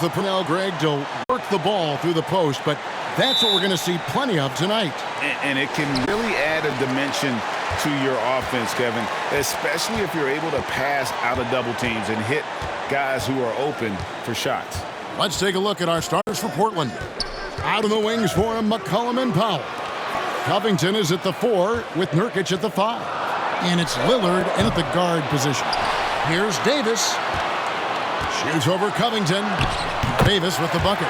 the Purnell, Greg, to work the ball through the post, but that's what we're going to see plenty of tonight. And it can really add a dimension to your offense, Kevin, especially if you're able to pass out of double teams and hit guys who are open for shots. Let's take a look at our starters for Portland. Out of the wings for him, McCollum and Powell. Covington is at the 4 with Nurkic at the 5. And it's Lillard in at the guard position. Here's Davis. Shoots over Covington. Davis with the bucket.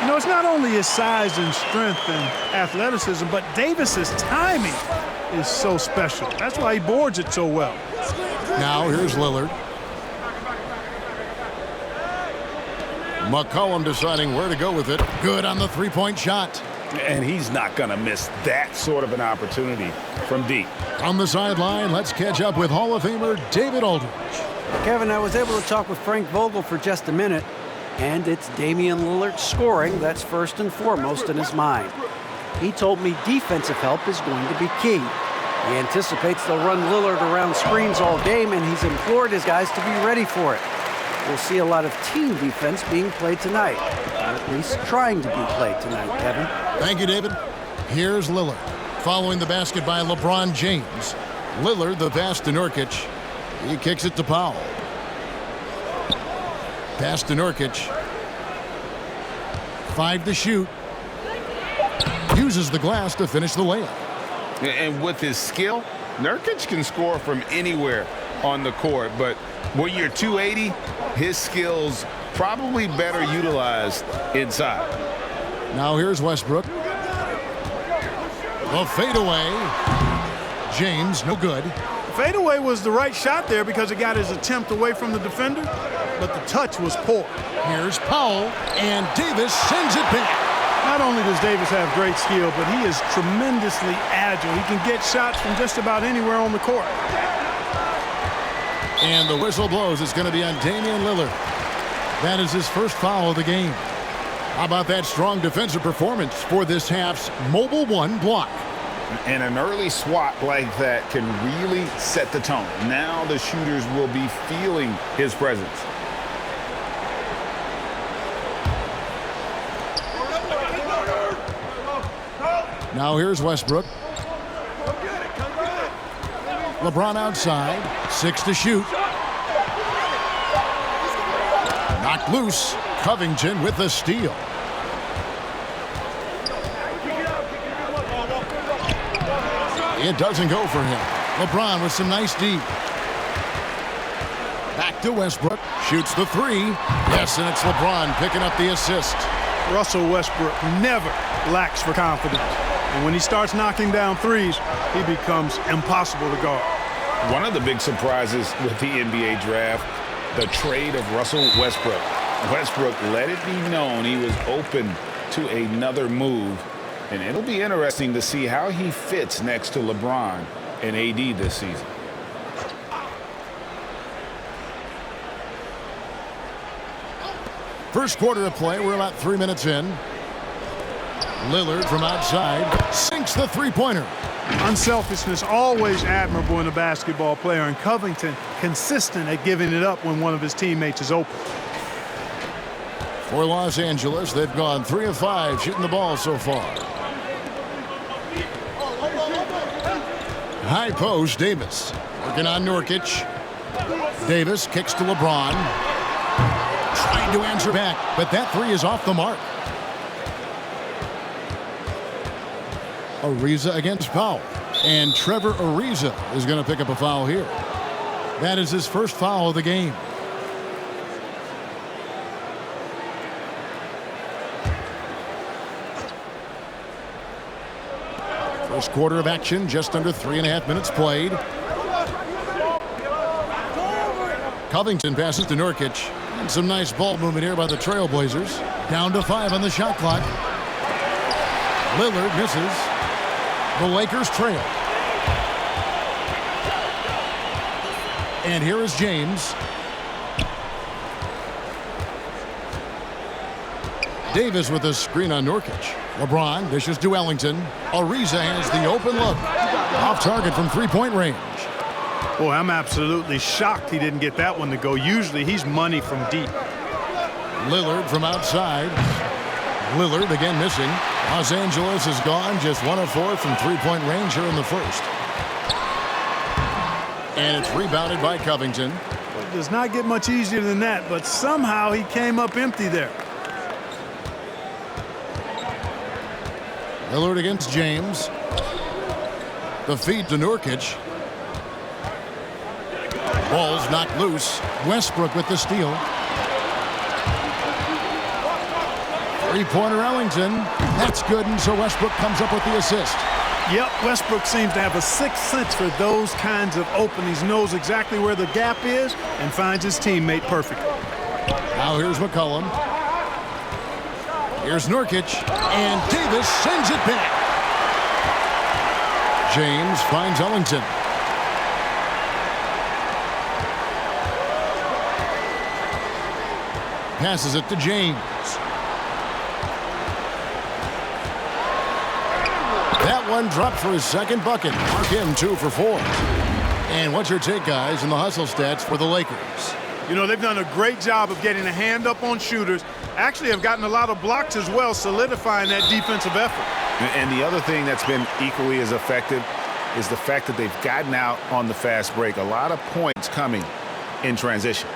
You know, it's not only his size and strength and athleticism, but Davis's timing is so special. That's why he boards it so well. Now here's Lillard. McCollum deciding where to go with it. Good on the three-point shot. And he's not going to miss that sort of an opportunity from deep. On the sideline, let's catch up with Hall of Famer David Aldridge. Kevin, I was able to talk with Frank Vogel for just a minute, and it's Damian Lillard's scoring that's first and foremost in his mind. He told me defensive help is going to be key. He anticipates they'll run Lillard around screens all game, and he's implored his guys to be ready for it. We'll see a lot of team defense being played tonight, or at least trying to be played tonight, Kevin. Thank you, David. Here's Lillard. Following the basket by LeBron James. Lillard, the pass to Nurkic. He kicks it to Powell. Pass to Nurkic. 5 to shoot. Uses the glass to finish the layup. And with his skill, Nurkic can score from anywhere on the court. But when you're 280, his skills probably better utilized inside. Now here's Westbrook. The fadeaway. James, no good. Fadeaway was the right shot there because it got his attempt away from the defender, but the touch was poor. Here's Powell, and Davis sends it back. Not only does Davis have great skill, but he is tremendously agile. He can get shots from just about anywhere on the court. And the whistle blows. It's going to be on Damian Lillard. That is his first foul of the game. How about that strong defensive performance for this half's Mobile One block? And an early swat like that can really set the tone. Now the shooters will be feeling his presence. Now here's Westbrook. LeBron outside. 6 to shoot. Knocked loose. Covington with the steal. It doesn't go for him. LeBron with some nice deep. Back to Westbrook. Shoots the 3. Yes, and it's LeBron picking up the assist. Russell Westbrook never lacks for confidence. And when he starts knocking down threes, he becomes impossible to guard. One of the big surprises with the NBA draft, the trade of Russell Westbrook. Westbrook let it be known he was open to another move. And it'll be interesting to see how he fits next to LeBron and AD this season. First quarter of play, we're about 3 minutes in. Lillard from outside sinks the three-pointer. Unselfishness always admirable in a basketball player, and Covington consistent at giving it up when one of his teammates is open. For Los Angeles, they've gone 3 of 5 shooting the ball so far. High post, Davis. Working on Nurkic. Davis kicks to LeBron. Trying to answer back, but that 3 is off the mark. Ariza against Powell. And Trevor Ariza is going to pick up a foul here. That is his first foul of the game. First quarter of action, just under 3.5 minutes played. Covington passes to Nurkic. And some nice ball movement here by the Trailblazers. Down to 5 on the shot clock. Lillard misses. The Lakers trail. And here is James. Davis with a screen on Nurkic. LeBron dishes to Ellington. Ariza has the open look. Off target from three-point range. Boy, I'm absolutely shocked he didn't get that one to go. Usually he's money from deep. Lillard from outside. Lillard again missing. Los Angeles is gone, just 1 of 4 from three-point range here in the first. And it's rebounded by Covington. It does not get much easier than that, but somehow he came up empty there. Lillard against James. The feed to Nurkic. Ball's knocked loose. Westbrook with the steal. Three-pointer Ellington. That's good, and so Westbrook comes up with the assist. Yep, Westbrook seems to have a sixth sense for those kinds of openings. Knows exactly where the gap is and finds his teammate perfectly. Now here's McCollum. Here's Nurkic, and Davis sends it back. James finds Ellington. Passes it to James. That one dropped for his second bucket. Mark him 2 for 4. And what's your take, guys, in the hustle stats for the Lakers? You know, they've done a great job of getting a hand up on shooters. Actually have gotten a lot of blocks as well, solidifying that defensive effort. And the other thing that's been equally as effective is the fact that they've gotten out on the fast break. A lot of points coming in transition.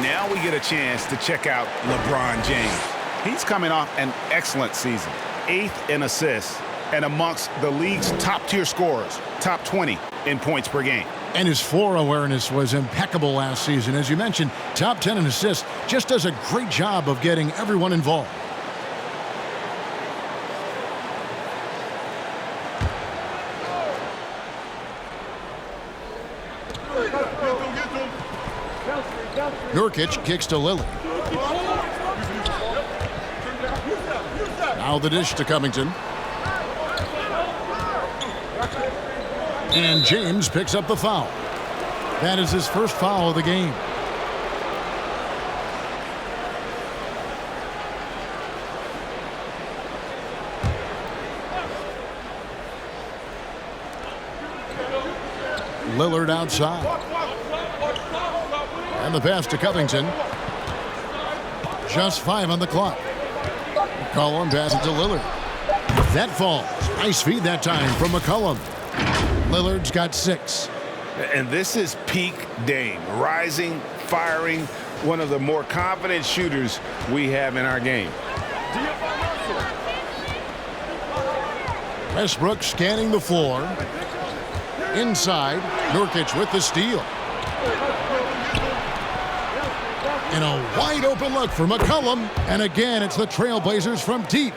Now we get a chance to check out LeBron James. He's coming off an excellent season. 8th in assists and amongst the league's top-tier scorers, top 20 in points per game. And his floor awareness was impeccable last season. As you mentioned, top 10 in assists. Just does a great job of getting everyone involved. Nurkic kicks to Lillard. Now the dish to Covington. And James picks up the foul. That is his first foul of the game. Lillard outside. And the pass to Covington. Just 5 on the clock. McCollum passes to Lillard. That falls. Nice feed that time from McCollum. Lillard's got 6. And this is peak Dame. Rising, firing, one of the more confident shooters we have in our game. Westbrook scanning the floor. Inside, Nurkic with the steal. And a wide open look for McCollum. And again, it's the Trailblazers from deep.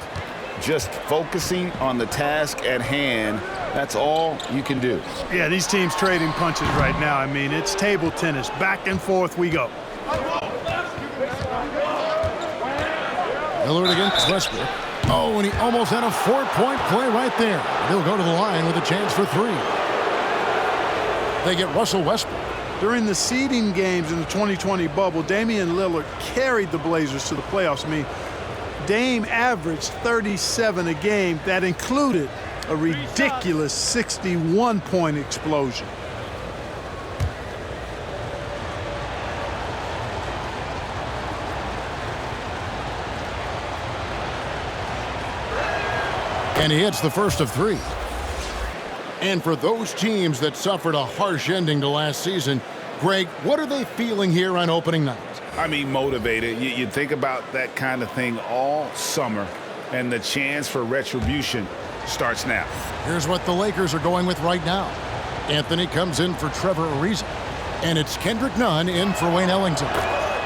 Just focusing on the task at hand. That's all you can do. Yeah, these teams trading punches right now. I mean, it's table tennis. Back and forth we go. Lillard against Westbrook. Oh, and he almost had a 4-point play right there. He'll go to the line with a chance for 3. They get Russell Westbrook. During the seeding games in the 2020 bubble, Damian Lillard carried the Blazers to the playoffs. I mean, Dame averaged 37 a game. That included a ridiculous 61-point explosion. And he hits the first of three. And for those teams that suffered a harsh ending to last season, Greg, what are they feeling here on opening night? I mean, motivated. You think about that kind of thing all summer, and the chance for retribution starts now. Here's what the Lakers are going with right now. Anthony comes in for Trevor Ariza, and it's Kendrick Nunn in for Wayne Ellington.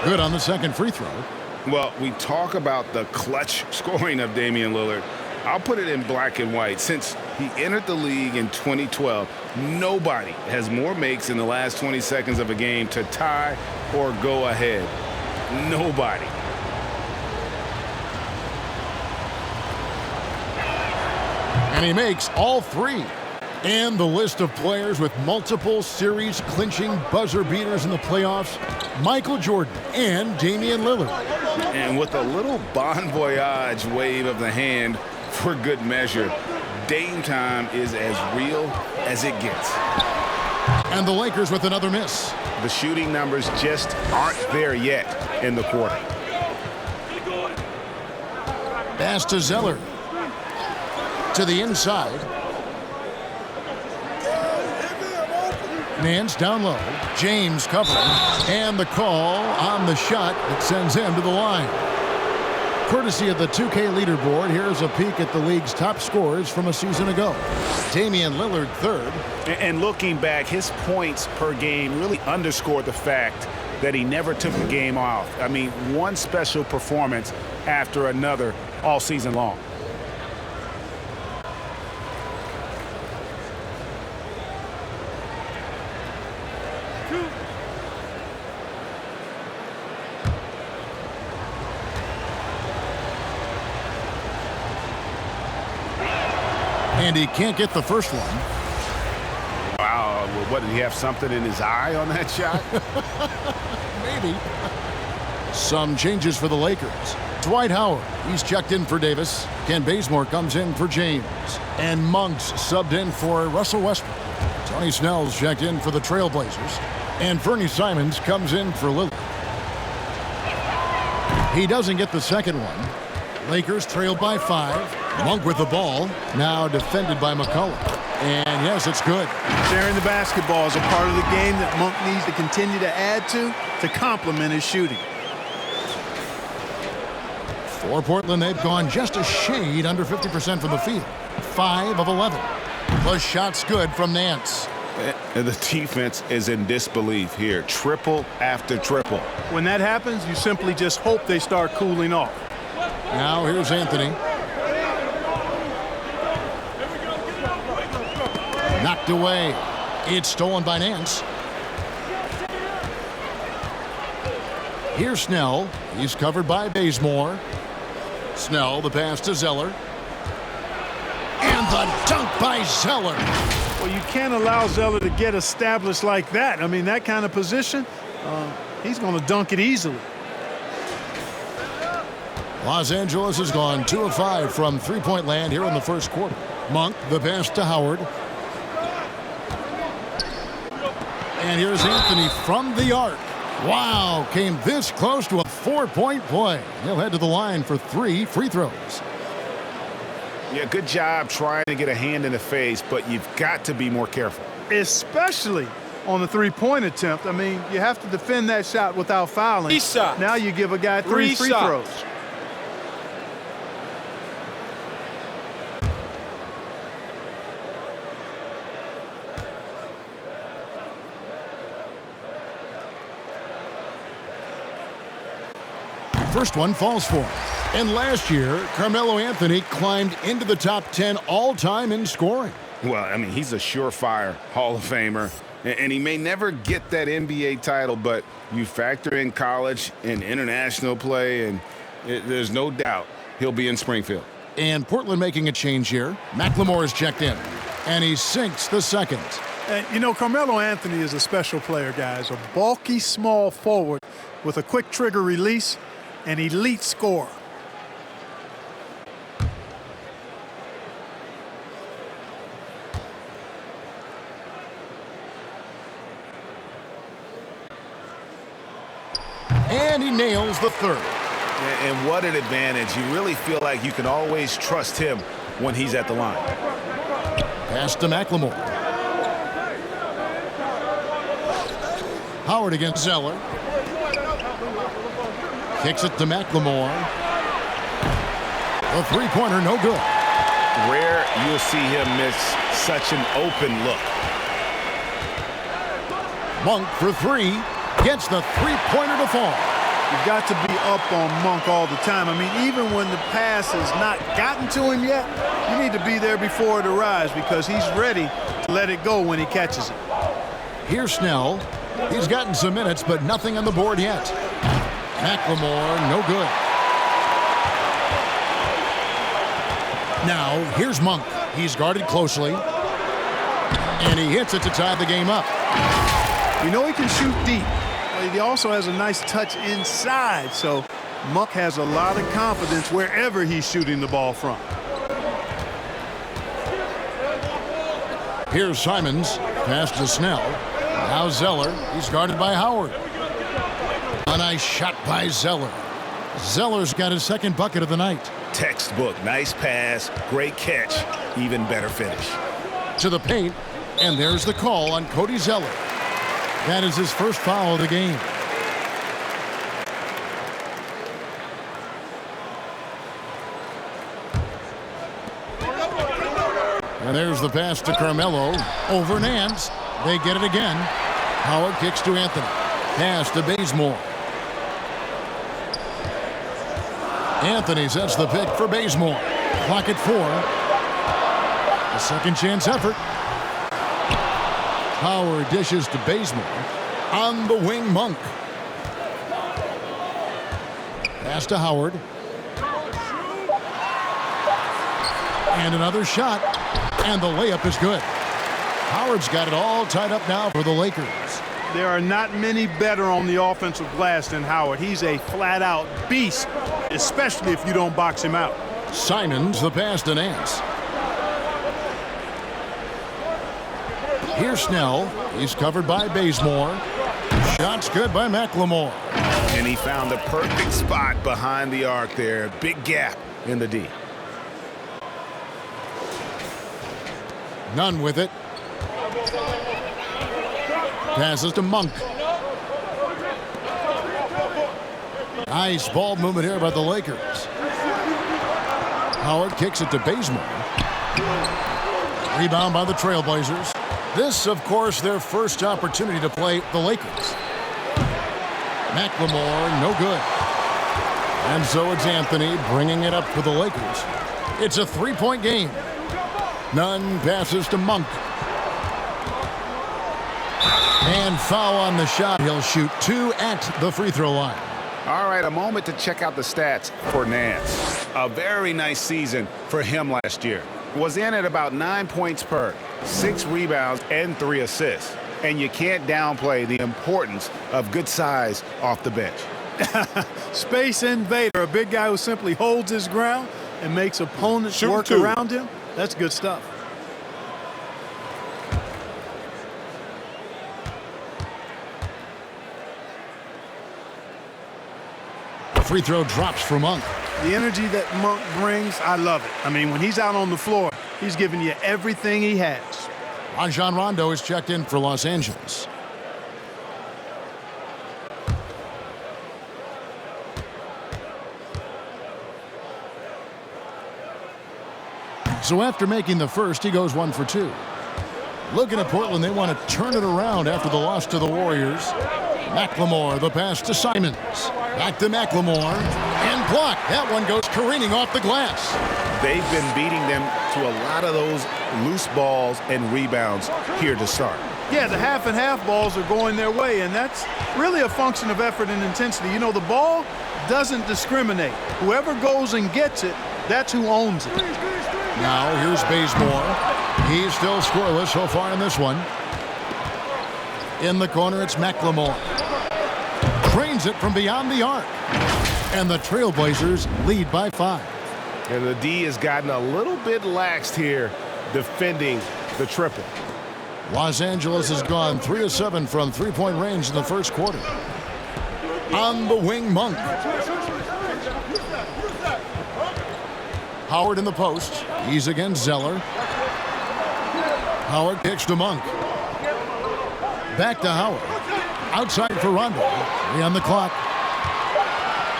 Good on the second free throw. Well, we talk about the clutch scoring of Damian Lillard. I'll put it in black and white. Since he entered the league in 2012, nobody has more makes in the last 20 seconds of a game to tie or go ahead. Nobody. And he makes all three. And the list of players with multiple series-clinching buzzer beaters in the playoffs, Michael Jordan and Damian Lillard. And with a little bon voyage wave of the hand for good measure, Dame time is as real as it gets. And the Lakers with another miss. The shooting numbers just aren't there yet in the quarter. Pass to Zeller. To the inside. Nance down low. James covering. And the call on the shot that sends him to the line. Courtesy of the 2K leaderboard, here's a peek at the league's top scorers from a season ago. Damian Lillard third. And looking back, his points per game really underscore the fact that he never took a game off. I mean, one special performance after another all season long. And he can't get the first one. Wow, well, what, did he have something in his eye on that shot? Maybe. Some changes for the Lakers. Dwight Howard, he's checked in for Davis. Ken Bazemore comes in for James. And Monks subbed in for Russell Westbrook. Tony Snell's checked in for the Trailblazers. And Fernie Simons comes in for Lillard. He doesn't get the second one. Lakers trailed by 5. Monk with the ball, now defended by McCollum. And yes, it's good. Sharing the basketball is a part of the game that Monk needs to continue to add to complement his shooting. For Portland, they've gone just a shade under 50% from the field. 5 of 11. The shot's good from Nance. And the defense is in disbelief here. Triple after triple. When that happens, you simply just hope they start cooling off. Now here's Anthony. Knocked away. It's stolen by Nance. Here's Snell. He's covered by Bazemore. Snell, the pass to Zeller. And the dunk by Zeller. Well, you can't allow Zeller to get established like that. I mean, that kind of position, he's going to dunk it easily. Los Angeles has gone 2 of 5 from three-point land here in the first quarter. Monk, the pass to Howard. And here's Anthony from the arc. Wow, came this close to a 4-point play. He'll head to the line for 3 free throws. Yeah, good job trying to get a hand in the face, but you've got to be more careful. Especially on the three-point attempt. I mean, you have to defend that shot without fouling. Now you give a guy 3 free throws. First one falls for him. And last year, Carmelo Anthony climbed into the top 10 all-time in scoring. Well, I mean, he's a surefire Hall of Famer, and he may never get that NBA title, but you factor in college and international play, and there's no doubt he'll be in Springfield. And Portland making a change here. McLemore is checked in, and he sinks the second. And, you know, Carmelo Anthony is a special player, guys. A bulky, small forward with a quick trigger release, an elite scorer. And he nails the third. And what an advantage. You really feel like you can always trust him when he's at the line. Pass to McLemore. Howard against Zeller. Kicks it to McLemore. The three-pointer, no good. Rare you'll see him miss such an open look. Monk for three. Gets the three-pointer to fall. You've got to be up on Monk all the time. I mean, even when the pass has not gotten to him yet, you need to be there before it arrives because he's ready to let it go when he catches it. Here's Snell. He's gotten some minutes, but nothing on the board yet. McLemore, no good. Now, here's Monk. He's guarded closely. And he hits it to tie the game up. You know he can shoot deep. But he also has a nice touch inside. So Monk has a lot of confidence wherever he's shooting the ball from. Here's Simons. Pass to Snell. Now Zeller. He's guarded by Howard. A nice shot by Zeller. Zeller's got his second bucket of the night. Textbook. Nice pass. Great catch. Even better finish. To the paint. And there's the call on Cody Zeller. That is his first foul of the game. And there's the pass to Carmelo. Over Nance. They get it again. Howard kicks to Anthony. Pass to Bazemore. Anthony sets the pick for Bazemore. Clock at 4. A second chance effort. Howard dishes to Bazemore. On the wing, Monk. Pass to Howard. And another shot. And the layup is good. Howard's got it all tied up now for the Lakers. There are not many better on the offensive glass than Howard. He's a flat-out beast, especially if you don't box him out. Simons, the pass to Nance. Here's Snell. He's covered by Bazemore. Shot's good by McLemore. And he found the perfect spot behind the arc there. Big gap in the D. None with it. Passes to Monk. Nice ball movement here by the Lakers. Howard kicks it to Bazemore. Rebound by the Trailblazers. This, of course, their first opportunity to play the Lakers. McLemore, no good. And so it's Anthony bringing it up for the Lakers. It's a three-point game. Nunn passes to Monk. And foul on the shot. He'll shoot 2 at the free throw line. All right, a moment to check out the stats for Nance. A very nice season for him last year. Was in at about 9 points per, 6 rebounds, and 3 assists. And you can't downplay the importance of good size off the bench. Space invader, a big guy who simply holds his ground and makes opponents work around him. That's good stuff. Free throw drops for Monk. The energy that Monk brings, I love it. I mean, when he's out on the floor, he's giving you everything he has. Rajon Rondo is checked in for Los Angeles. So after making the first, he goes 1 for 2. Looking at Portland, they want to turn it around after the loss to the Warriors. McLemore, the pass to Simons. Back to McLemore. And blocked. That one goes careening off the glass. They've been beating them to a lot of those loose balls and rebounds here to start. Yeah, the half and half balls are going their way, and that's really a function of effort and intensity. You know, the ball doesn't discriminate. Whoever goes and gets it, that's who owns it. Now here's Bazemore. He's still scoreless so far in this one. In the corner, it's McLemore. Trains it from beyond the arc. And the Trailblazers lead by 5. And the D has gotten a little bit laxed here defending the triple. Los Angeles has gone 3 of 7 from three-point range in the first quarter. On the wing, Monk. Howard in the post. He's against Zeller. Howard kicks to Monk. Back to Howard. Outside for Rondo. 3 on the clock.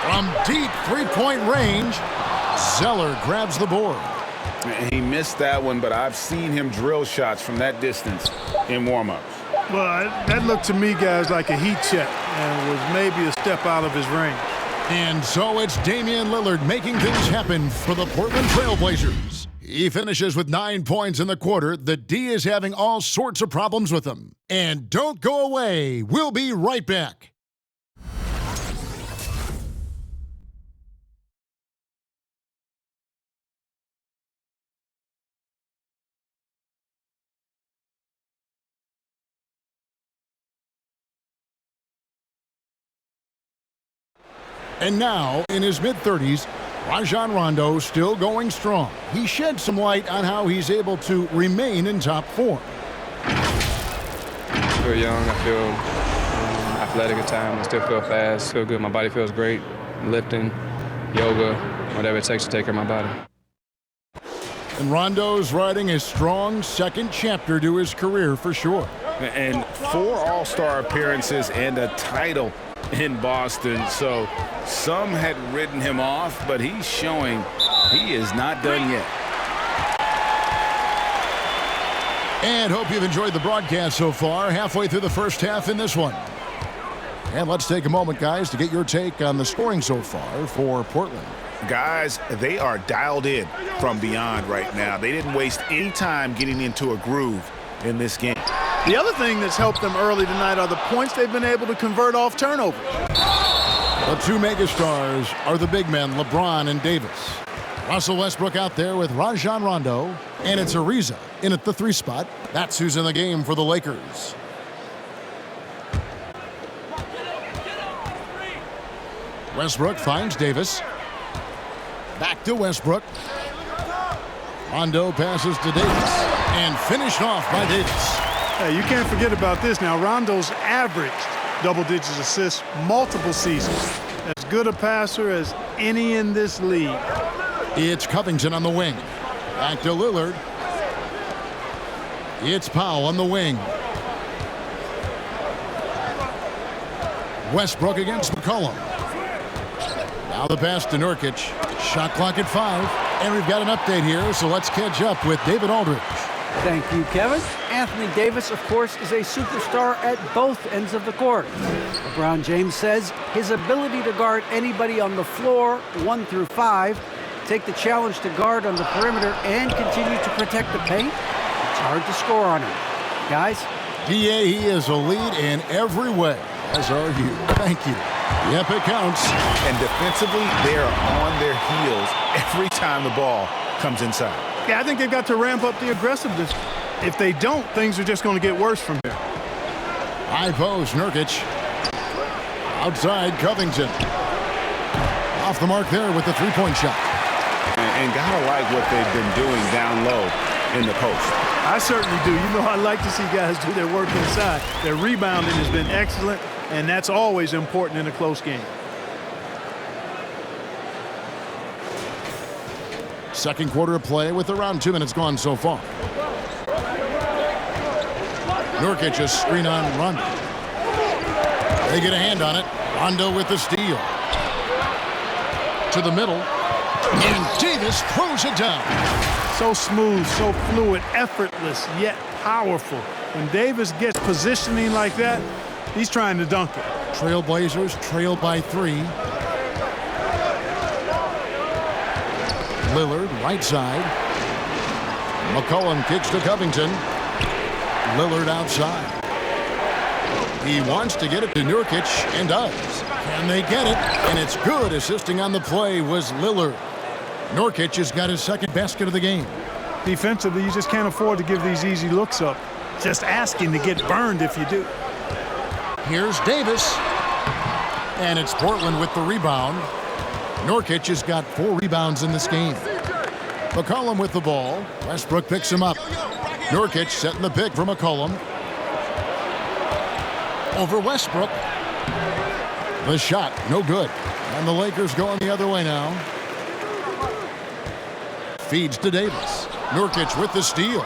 From deep three-point range, Zeller grabs the board. He missed that one, but I've seen him drill shots from that distance in warm-ups. Well, that looked to me, guys, like a heat check and was maybe a step out of his range. And so it's Damian Lillard making things happen for the Portland Trail Blazers. He finishes with 9 points in the quarter. The D is having all sorts of problems with him. And don't go away. We'll be right back. And now, in his mid-30s, Rajon Rondo still going strong. He shed some light on how he's able to remain in top form. I feel young. I feel athletic at times. I still feel fast. Feel good. My body feels great. Lifting, yoga, whatever it takes to take care of my body. And Rondo's writing a strong second chapter to his career for sure. And 4 All-Star appearances and a title in Boston. So some had written him off, but he's showing he is not done yet. And hope you've enjoyed the broadcast so far. Halfway through the first half in this one. And let's take a moment, guys, to get your take on the scoring so far for Portland. Guys, they are dialed in from beyond right now. They didn't waste any time getting into a groove in this game. The other thing that's helped them early tonight are the points they've been able to convert off turnover. The 2 megastars are the big men, LeBron and Davis. Russell Westbrook out there with Rajon Rondo, and it's Ariza in at the 3 spot. That's who's in the game for the Lakers. Westbrook finds Davis. Back to Westbrook. Rondo passes to Davis, and finished off by Davis. Hey, you can't forget about this now. Rondo's averaged double-digit assists multiple seasons. As good a passer as any in this league. It's Covington on the wing. Back to Lillard. It's Powell on the wing. Westbrook against McCollum. Now the pass to Nurkic. Shot clock at 5. And we've got an update here, so let's catch up with David Aldridge. Thank you, Kevin. Anthony Davis, of course, is a superstar at both ends of the court. LeBron James says his ability to guard anybody on the floor, 1 through 5, take the challenge to guard on the perimeter, and continue to protect the paint, it's hard to score on him. Guys? DA, he is a lead in every way, as are you. Thank you. Yep, it counts. And defensively, they are on their heels every time the ball comes inside. Yeah, I think they've got to ramp up the aggressiveness. If they don't, things are just going to get worse from here. High post, Nurkic. Outside, Covington. Off the mark there with the 3-point shot. And gotta like what they've been doing down low in the post. I certainly do. You know, I like to see guys do their work inside. Their rebounding has been excellent, and that's always important in a close game. Second quarter of play with around 2 minutes gone so far. Nurkic a screen on Rondo. They get a hand on it. Rondo with the steal. To the middle. And Davis throws it down. So smooth, so fluid, effortless, yet powerful. When Davis gets positioning like that, he's trying to dunk it. Trailblazers trail by 3. Lillard, right side. McCollum kicks to Covington. Lillard outside. He wants to get it to Nurkic, and does. Can they get it? And it's good. Assisting on the play was Lillard. Nurkic has got his second basket of the game. Defensively, you just can't afford to give these easy looks up. Just asking to get burned if you do. Here's Davis. And it's Portland with the rebound. Nurkic has got 4 rebounds in this game. McCollum with the ball. Westbrook picks him up. Nurkic setting the pick for McCollum. Over Westbrook. The shot, no good. And the Lakers going the other way now. Feeds to Davis. Nurkic with the steal.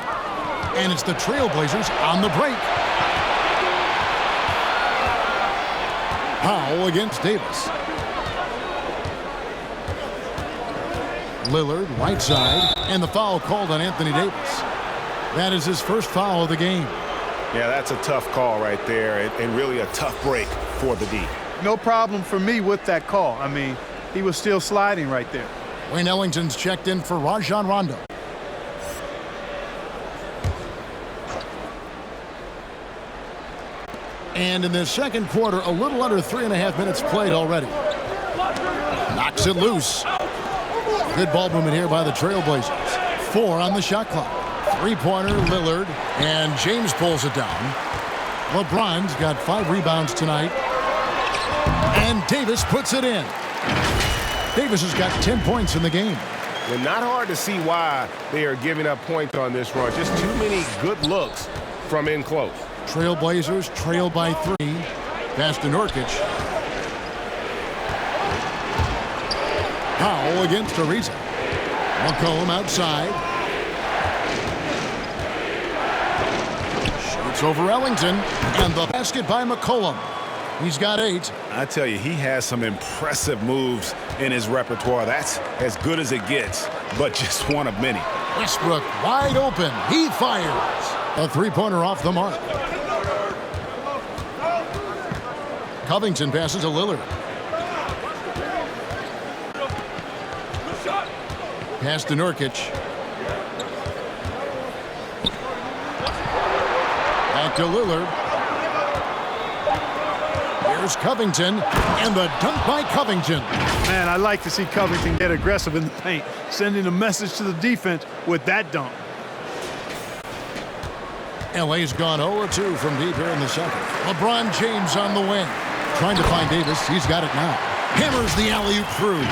And it's the Trailblazers on the break. Powell against Davis. Lillard, right side, and the foul called on Anthony Davis. That is his first foul of the game. Yeah, that's a tough call right there, and really a tough break for the D. No problem for me with that call. I mean, he was still sliding right there. Wayne Ellington's checked in for Rajon Rondo. And in the second quarter, a little under 3.5 minutes played already. Knocks it loose. Good ball movement here by the Trailblazers. 4 on the shot clock. Three-pointer, Lillard, and James pulls it down. LeBron's got 5 rebounds tonight. And Davis puts it in. Davis has got 10 points in the game. And not hard to see why they are giving up points on this run. Just too many good looks from in close. Trailblazers trail by 3. Pass to Nurkic. Powell against Ariza. McCollum outside. Shoots over Ellington. And the basket by McCollum. He's got 8. I tell you, he has some impressive moves in his repertoire. That's as good as it gets, but just one of many. Westbrook wide open. He fires. A three-pointer off the mark. Covington passes to Lillard. Pass to Nurkic. Back to Lillard. Here's Covington, and the dunk by Covington. Man, I like to see Covington get aggressive in the paint, sending a message to the defense with that dunk. LA's gone 0-2 from deep here in the second. LeBron James on the wing. Trying to find Davis. He's got it now. Hammers the alley-oop through.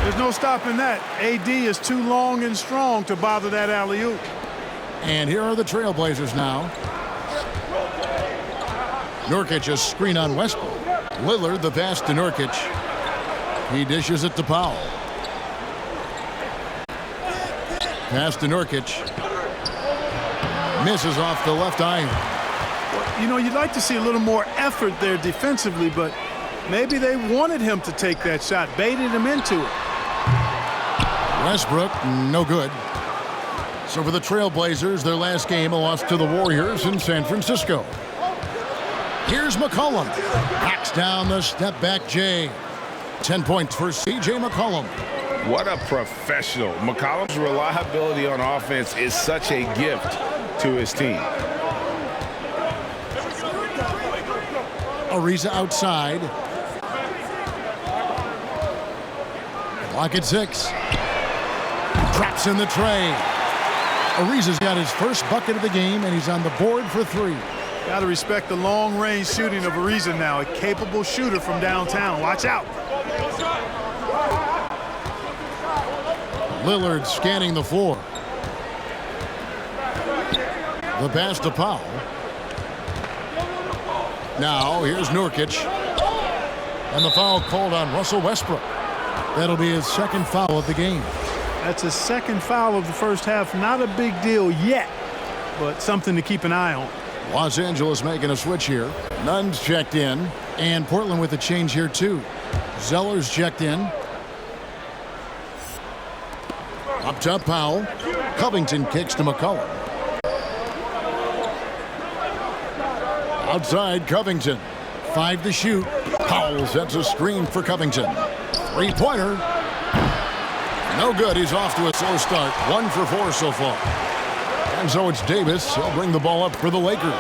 There's no stopping that. AD is too long and strong to bother that alley-oop. And here are the Trailblazers now. Nurkic a screen on Westbrook. Lillard the pass to Nurkic. He dishes it to Powell. Pass to Nurkic. Misses off the left iron. You know, you'd like to see a little more effort there defensively, but maybe they wanted him to take that shot, baited him into it. Westbrook, no good. So for the Trailblazers, their last game, a loss to the Warriors in San Francisco. Here's McCollum. Backs down the step-back J. 10 points for C.J. McCollum. What a professional. McCollum's reliability on offense is such a gift to his team. Ariza outside. Clock at 6. Drops in the tray. Ariza's got his first bucket of the game, and he's on the board for 3. Got to respect the long-range shooting of Ariza now. A capable shooter from downtown. Watch out. Lillard scanning the floor. The pass to Powell. Now here's Nurkic. And the foul called on Russell Westbrook. That'll be his second foul of the game. That's his second foul of the first half. Not a big deal yet, but something to keep an eye on. Los Angeles making a switch here. Nunn's checked in. And Portland with a change here too. Zeller's checked in. Up top Powell. Covington kicks to McCollum. Outside Covington. 5 to shoot. Powell sets a screen for Covington. Three-pointer. No good. He's off to a slow start. 1 for 4 so far. And so it's Davis. He'll bring the ball up for the Lakers.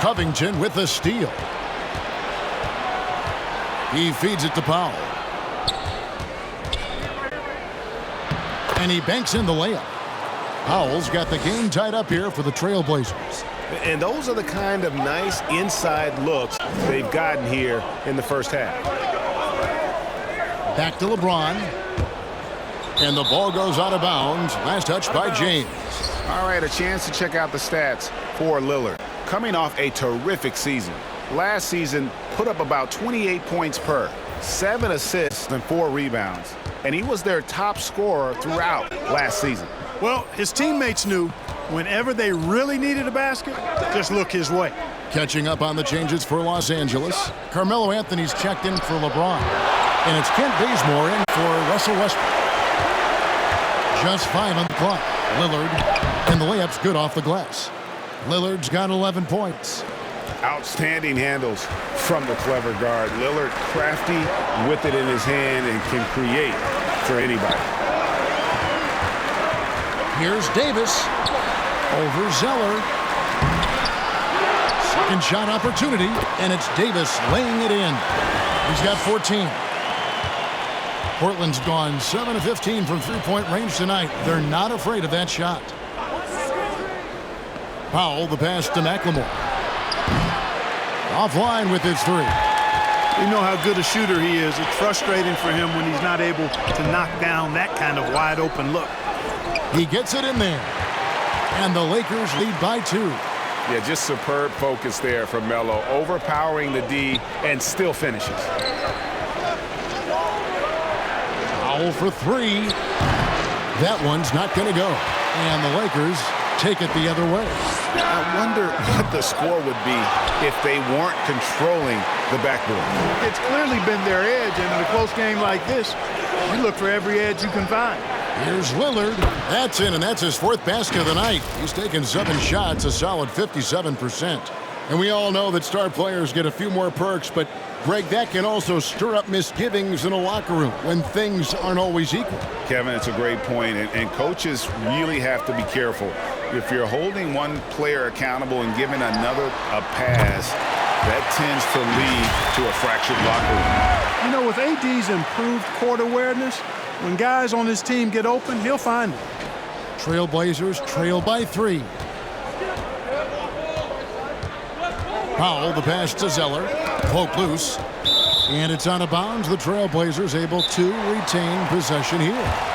Covington with the steal. He feeds it to Powell. And he banks in the layup. Powell's got the game tied up here for the Trailblazers. And those are the kind of nice inside looks they've gotten here in the first half. Back to LeBron. And the ball goes out of bounds. Last touch by James. All right, a chance to check out the stats for Lillard. Coming off a terrific season. last season put up about 28 points per, 7 assists and 4 rebounds. And he was their top scorer throughout last season. Well, his teammates knew whenever they really needed a basket, just look his way. Catching up on the changes for Los Angeles, Carmelo Anthony's checked in for LeBron. And it's Kent Bazemore in for Russell Westbrook. Just 5 on the clock. Lillard, and the layup's good off the glass. Lillard's got 11 points. Outstanding handles from the clever guard. Lillard crafty with it in his hand and can create for anybody. Here's Davis over Zeller. Second shot opportunity, and it's Davis laying it in. He's got 14. Portland's gone 7 of 15 from three-point range tonight. They're not afraid of that shot. Powell, the pass to McLemore. Offline with his three. You know how good a shooter he is. It's frustrating for him when he's not able to knock down that kind of wide-open look. He gets it in there. And the Lakers lead by 2. Yeah, just superb focus there from Melo, overpowering the D and still finishes. Powell for 3. That one's not going to go. And the Lakers take it the other way. I wonder what the score would be if they weren't controlling the backboard. It's clearly been their edge, and in a close game like this, you look for every edge you can find. Here's Lillard. That's in, and that's his 4th basket of the night. He's taken 7 shots, a solid 57%. And we all know that star players get a few more perks, but Greg, that can also stir up misgivings in a locker room when things aren't always equal. Kevin, it's a great point, and coaches really have to be careful. If you're holding one player accountable and giving another a pass, that tends to lead to a fractured locker room. You know, with AD's improved court awareness, when guys on his team get open, he'll find it. Trailblazers trail by 3. Powell, the pass to Zeller. Poke loose. And it's out of bounds. The Trailblazers able to retain possession here.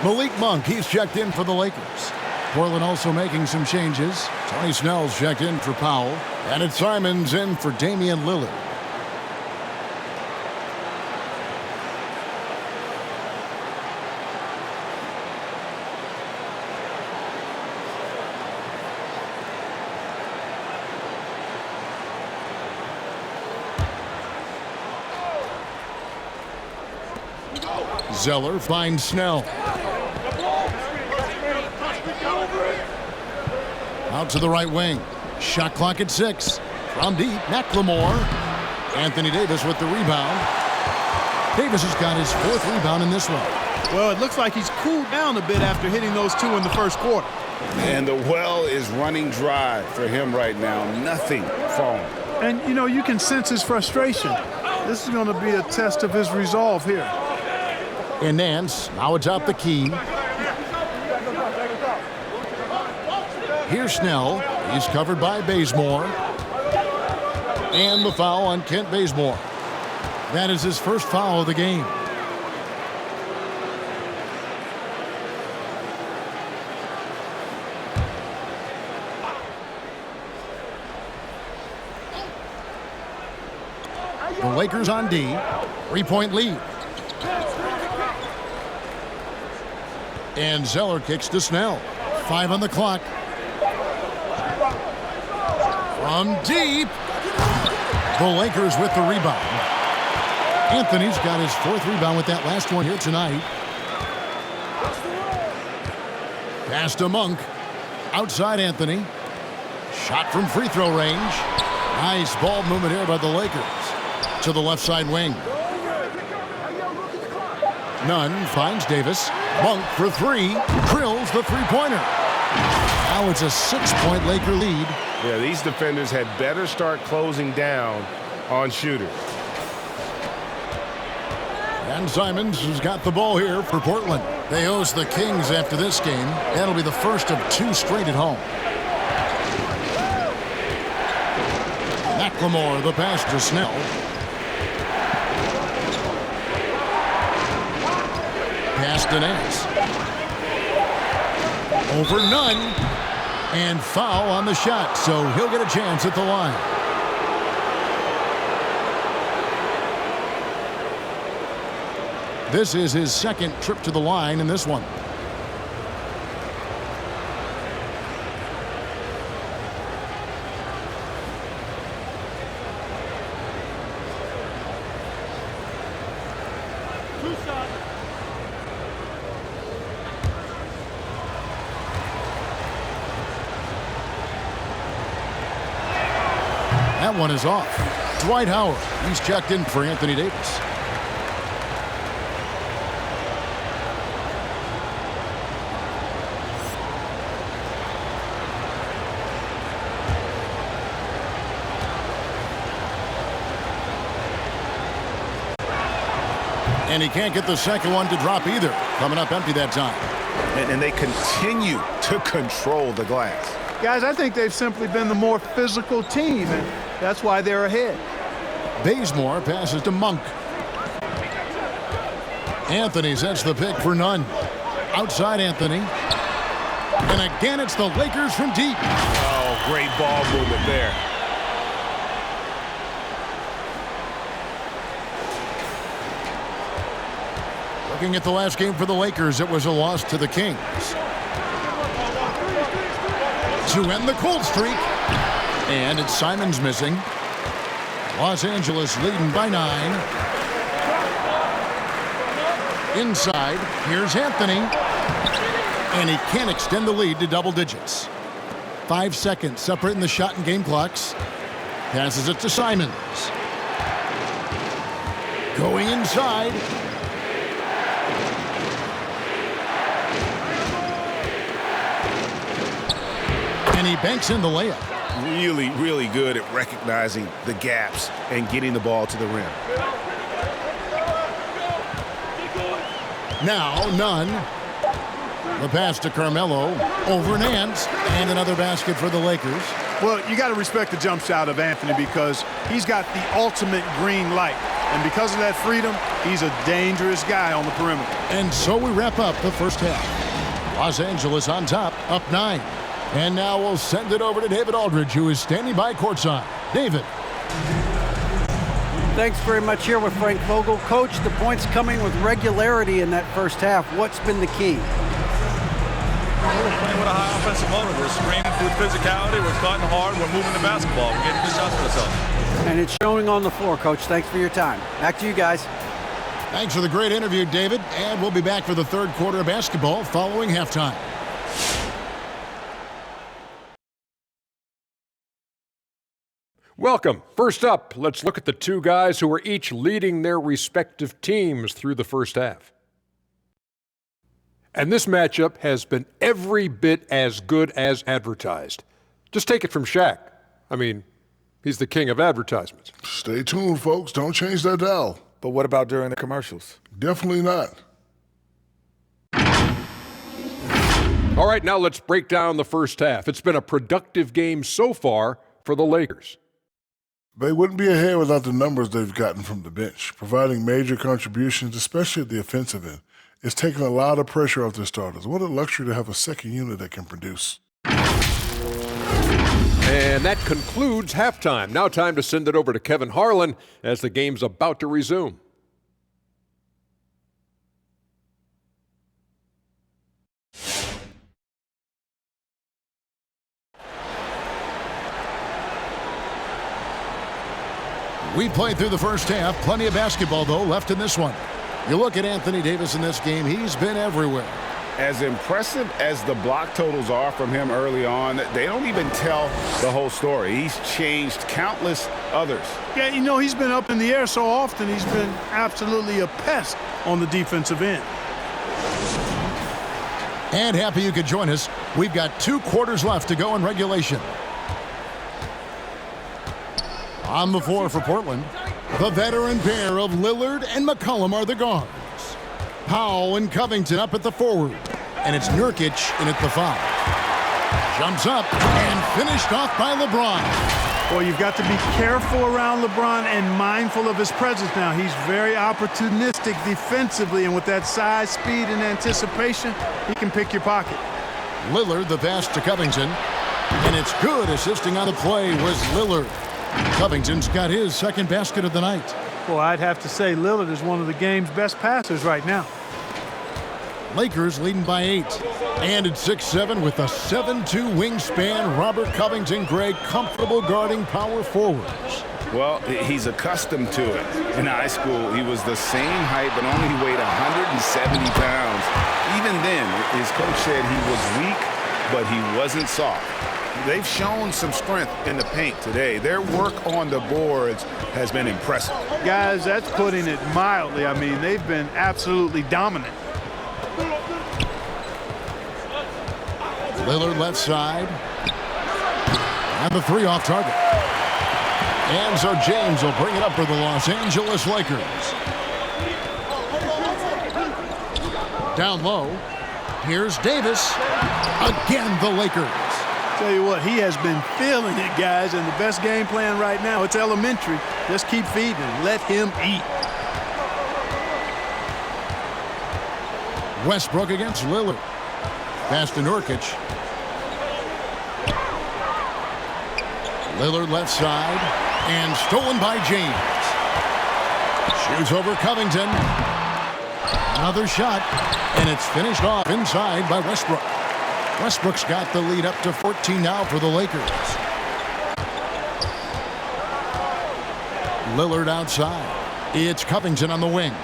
Malik Monk, he's checked in for the Lakers. Portland also making some changes. Tony Snell's checked in for Powell. And it's Simons in for Damian Lillard. Zeller finds Snell. Out to the right wing. Shot clock at 6. From deep, McLemore. Anthony Davis with the rebound. Davis has got his 4th rebound in this one. Well, it looks like he's cooled down a bit after hitting those 2 in the first quarter. And the well is running dry for him right now. Nothing falling. And, you know, you can sense his frustration. This is going to be a test of his resolve here. And Nance now atop the key. Here's Snell. He's covered by Bazemore. And the foul on Kent Bazemore. That is his first foul of the game. The Lakers on D. 3-point lead. And Zeller kicks to Snell. 5 on the clock. From deep. The Lakers with the rebound. Anthony's got his 4th rebound with that last one here tonight. Pass to Monk. Outside Anthony. Shot from free throw range. Nice ball movement here by the Lakers. To the left side wing. Nunn finds Davis. Monk for 3. Drills the three-pointer. Now it's a 6-point Laker lead. Yeah, these defenders had better start closing down on shooters. And Simons has got the ball here for Portland. They host the Kings after this game. That'll be the first of 2 straight at home. McLemore, the pass to Snell. Pass to Nance. Over Nunn. And foul on the shot, so he'll get a chance at the line. This is his 2nd trip to the line in this one. That one is off. Dwight Howard. He's checked in for Anthony Davis. And he can't get the second one to drop either. Coming up empty that time. And they continue to control the glass. Guys, I think they've simply been the more physical team, and that's why they're ahead. Bazemore passes to Monk. Anthony sets the pick for Nunn. Outside Anthony. And again, it's the Lakers from deep. Oh, great ball movement there. Looking at the last game for the Lakers, it was a loss to the Kings. To end the cold streak. And it's Simons missing. Los Angeles leading by 9. Inside, here's Anthony. And he can't extend the lead to double digits. 5 seconds separating the shot and game clocks. Passes it to Simons. Going inside. And he banks in the layup. Really, really good at recognizing the gaps and getting the ball to the rim. Now, Nunn. The pass to Carmelo. Over Nance. And another basket for the Lakers. Well, you got to respect the jump shot of Anthony because he's got the ultimate green light. And because of that freedom, he's a dangerous guy on the perimeter. And so we wrap up the first half. Los Angeles on top, up 9. And now we'll send it over to David Aldridge, who is standing by courtside. David. Thanks very much here with Frank Vogel. Coach, the points coming with regularity in that first half. What's been the key? We're playing with a high offensive motor. We're screening with physicality. We're starting hard. We're moving the basketball. We're getting good shots for ourselves. And it's showing on the floor, Coach. Thanks for your time. Back to you guys. Thanks for the great interview, David. And we'll be back for the third quarter of basketball following halftime. Welcome. First up, let's look at the two guys who are each leading their respective teams through the first half. And this matchup has been every bit as good as advertised. Just take it from Shaq. I mean, he's the king of advertisements. Stay tuned, folks. Don't change that dial. But what about during the commercials? Definitely not. All right, now let's break down the first half. It's been a productive game so far for the Lakers. They wouldn't be ahead without the numbers they've gotten from the bench, providing major contributions, especially at the offensive end. It's taken a lot of pressure off their starters. What a luxury to have a second unit that can produce. And that concludes halftime. Now time to send it over to Kevin Harlan as the game's about to resume. We played through the first half. Plenty of basketball, though, left in this one. You look at Anthony Davis in this game, he's been everywhere. As impressive as the block totals are from him early on, they don't even tell the whole story. He's changed countless others. Yeah, you know, he's been up in the air so often, he's been absolutely a pest on the defensive end. And happy you could join us. We've got 2 quarters left to go in regulation. On the floor for Portland, the veteran pair of Lillard and McCollum are the guards. Powell and Covington up at the forward. And it's Nurkic in at the 5. Jumps up and finished off by LeBron. Well, you've got to be careful around LeBron and mindful of his presence now. He's very opportunistic defensively, and with that size, speed, and anticipation, he can pick your pocket. Lillard the pass to Covington. And it's good. Assisting on the play was Lillard. Covington's got his second basket of the night. Well, I'd have to say Lillard is one of the game's best passers right now. Lakers leading by 8. And at 6'7" with a 7'2" wingspan, Robert Covington, Greg, comfortable guarding power forwards. Well, he's accustomed to it. In high school, he was the same height, but only weighed 170 pounds. Even then, his coach said he was weak, but he wasn't soft. They've shown some strength in the paint today. Their work on the boards has been impressive. Guys, that's putting it mildly. I mean, they've been absolutely dominant. Lillard left side. And the 3 off target. And so James will bring it up for the Los Angeles Lakers. Down low. Here's Davis. Again, the Lakers. Tell you what, he has been feeling it, guys, and the best game plan right now, it's elementary. Just keep feeding him. Let him eat. Westbrook against Lillard. Pass to Nurkic. Lillard left side. And stolen by James. Shoots over Covington. Another shot. And it's finished off inside by Westbrook. Westbrook's got the lead up to 14 now for the Lakers. Lillard outside. It's Covington on the wing.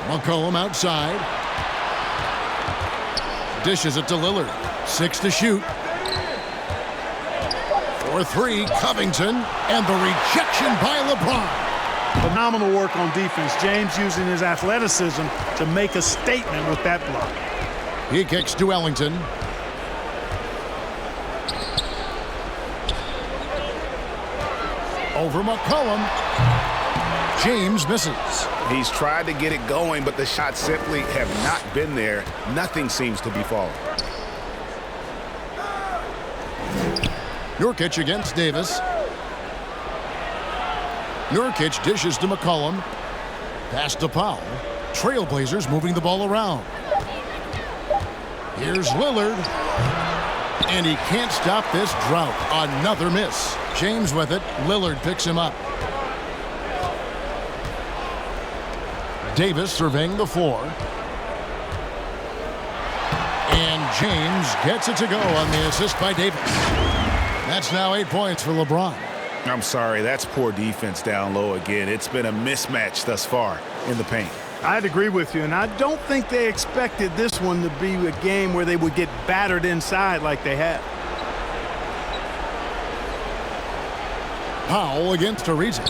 McCollum outside. Dishes it to Lillard. 6 to shoot. For 3, Covington. And the rejection by LeBron. Phenomenal work on defense. James using his athleticism to make a statement with that block. He kicks to Ellington. Over McCollum. James misses. He's tried to get it going, but the shots simply have not been there. Nothing seems to be falling. Nurkic against Davis. Nurkic dishes to McCollum. Pass to Powell. Trailblazers moving the ball around. Here's Lillard. And he can't stop this drought. Another miss. James with it. Lillard picks him up. Davis surveying the floor. And James gets it to go on the assist by Davis. That's now 8 points for LeBron. I'm sorry, that's poor defense down low again. It's been a mismatch thus far in the paint. I'd agree with you, and I don't think they expected this one to be a game where they would get battered inside like they have. Powell against Ariza.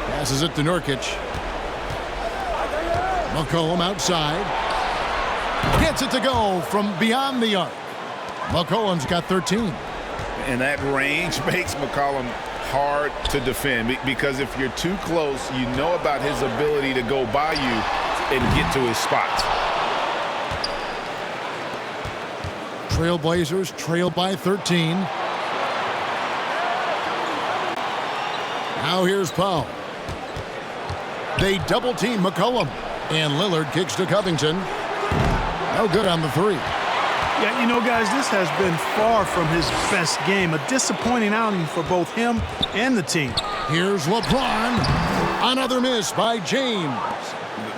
Passes it to Nurkic. McCollum outside. Gets it to go from beyond the arc. McCollum's got 13. And that range makes McCollum hard to defend because if you're too close, you know about his ability to go by you and get to his spots. Trailblazers trail by 13. Now here's Powell. They double-team McCollum. And Lillard kicks to Covington. No good on the three. Yeah, you know, guys, this has been far from his best game. A disappointing outing for both him and the team. Here's LeBron. Another miss by James.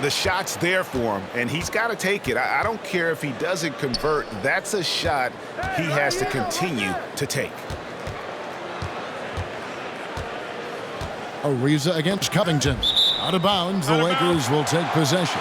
The shot's there for him, and he's got to take it. I don't care if he doesn't convert. That's a shot he has to continue to take. Ariza against Covington. Out of bounds, the Lakers will take possession.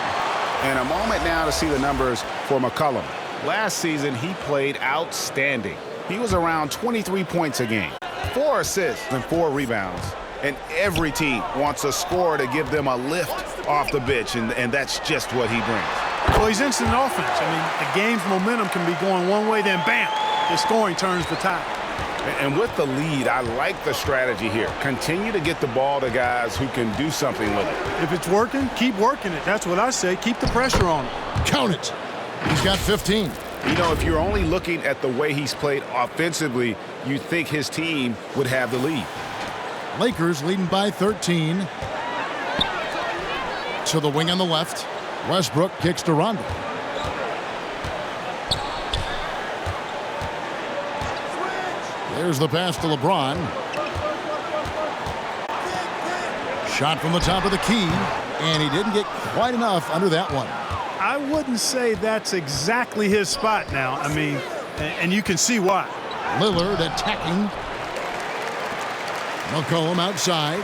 And a moment now to see the numbers for McCollum. Last season, he played outstanding. He was around 23 points a game, 4 assists and 4 rebounds. And every team wants a scorer to give them a lift off the bench, and that's just what he brings. Well, he's instant offense. I mean, the game's momentum can be going one way, then bam, his scoring turns the tide. And with the lead, I like the strategy here. Continue to get the ball to guys who can do something with it. If it's working, keep working it. That's what I say. Keep the pressure on him. Count it. He's got 15. You know, if you're only looking at the way he's played offensively, you think his team would have the lead. Lakers leading by 13. To the wing on the left. Westbrook kicks to Rondo. There's the pass to LeBron. Shot from the top of the key, and he didn't get quite enough under that one. I wouldn't say that's exactly his spot now. I mean, and you can see why. Lillard attacking. McCollum outside.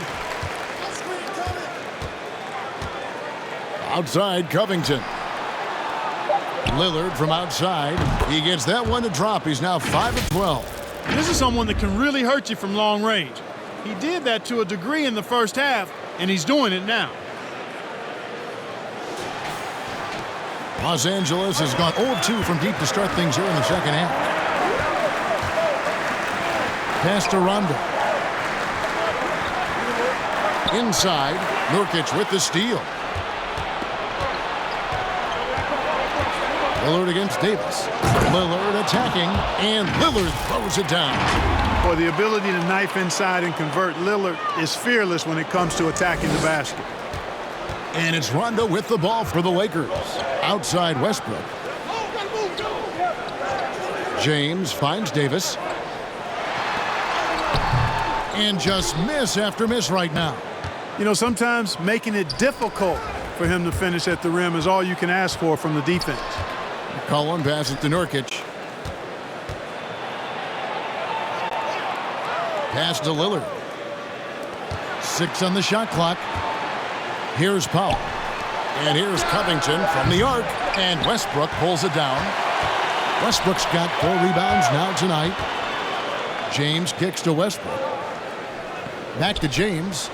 Outside Covington. Lillard from outside. He gets that one to drop. He's now 5 of 12. This is someone that can really hurt you from long range. He did that to a degree in the first half, and he's doing it now. Los Angeles has gone 0 of 2 from deep to start things here in the second half. Pass to Rondo. Inside, Nurkic with the steal. Lillard against Davis. Lillard attacking, and Lillard throws it down. Boy, the ability to knife inside and convert. Lillard is fearless when it comes to attacking the basket. And it's Rondo with the ball for the Lakers. Outside Westbrook. James finds Davis. And just miss after miss right now. You know, sometimes making it difficult for him to finish at the rim is all you can ask for from the defense. McCollum passes to Nurkic. Pass to Lillard. 6 on the shot clock. Here's Powell. And here's Covington from the arc. And Westbrook pulls it down. Westbrook's got 4 rebounds now tonight. James kicks to Westbrook. Back to James.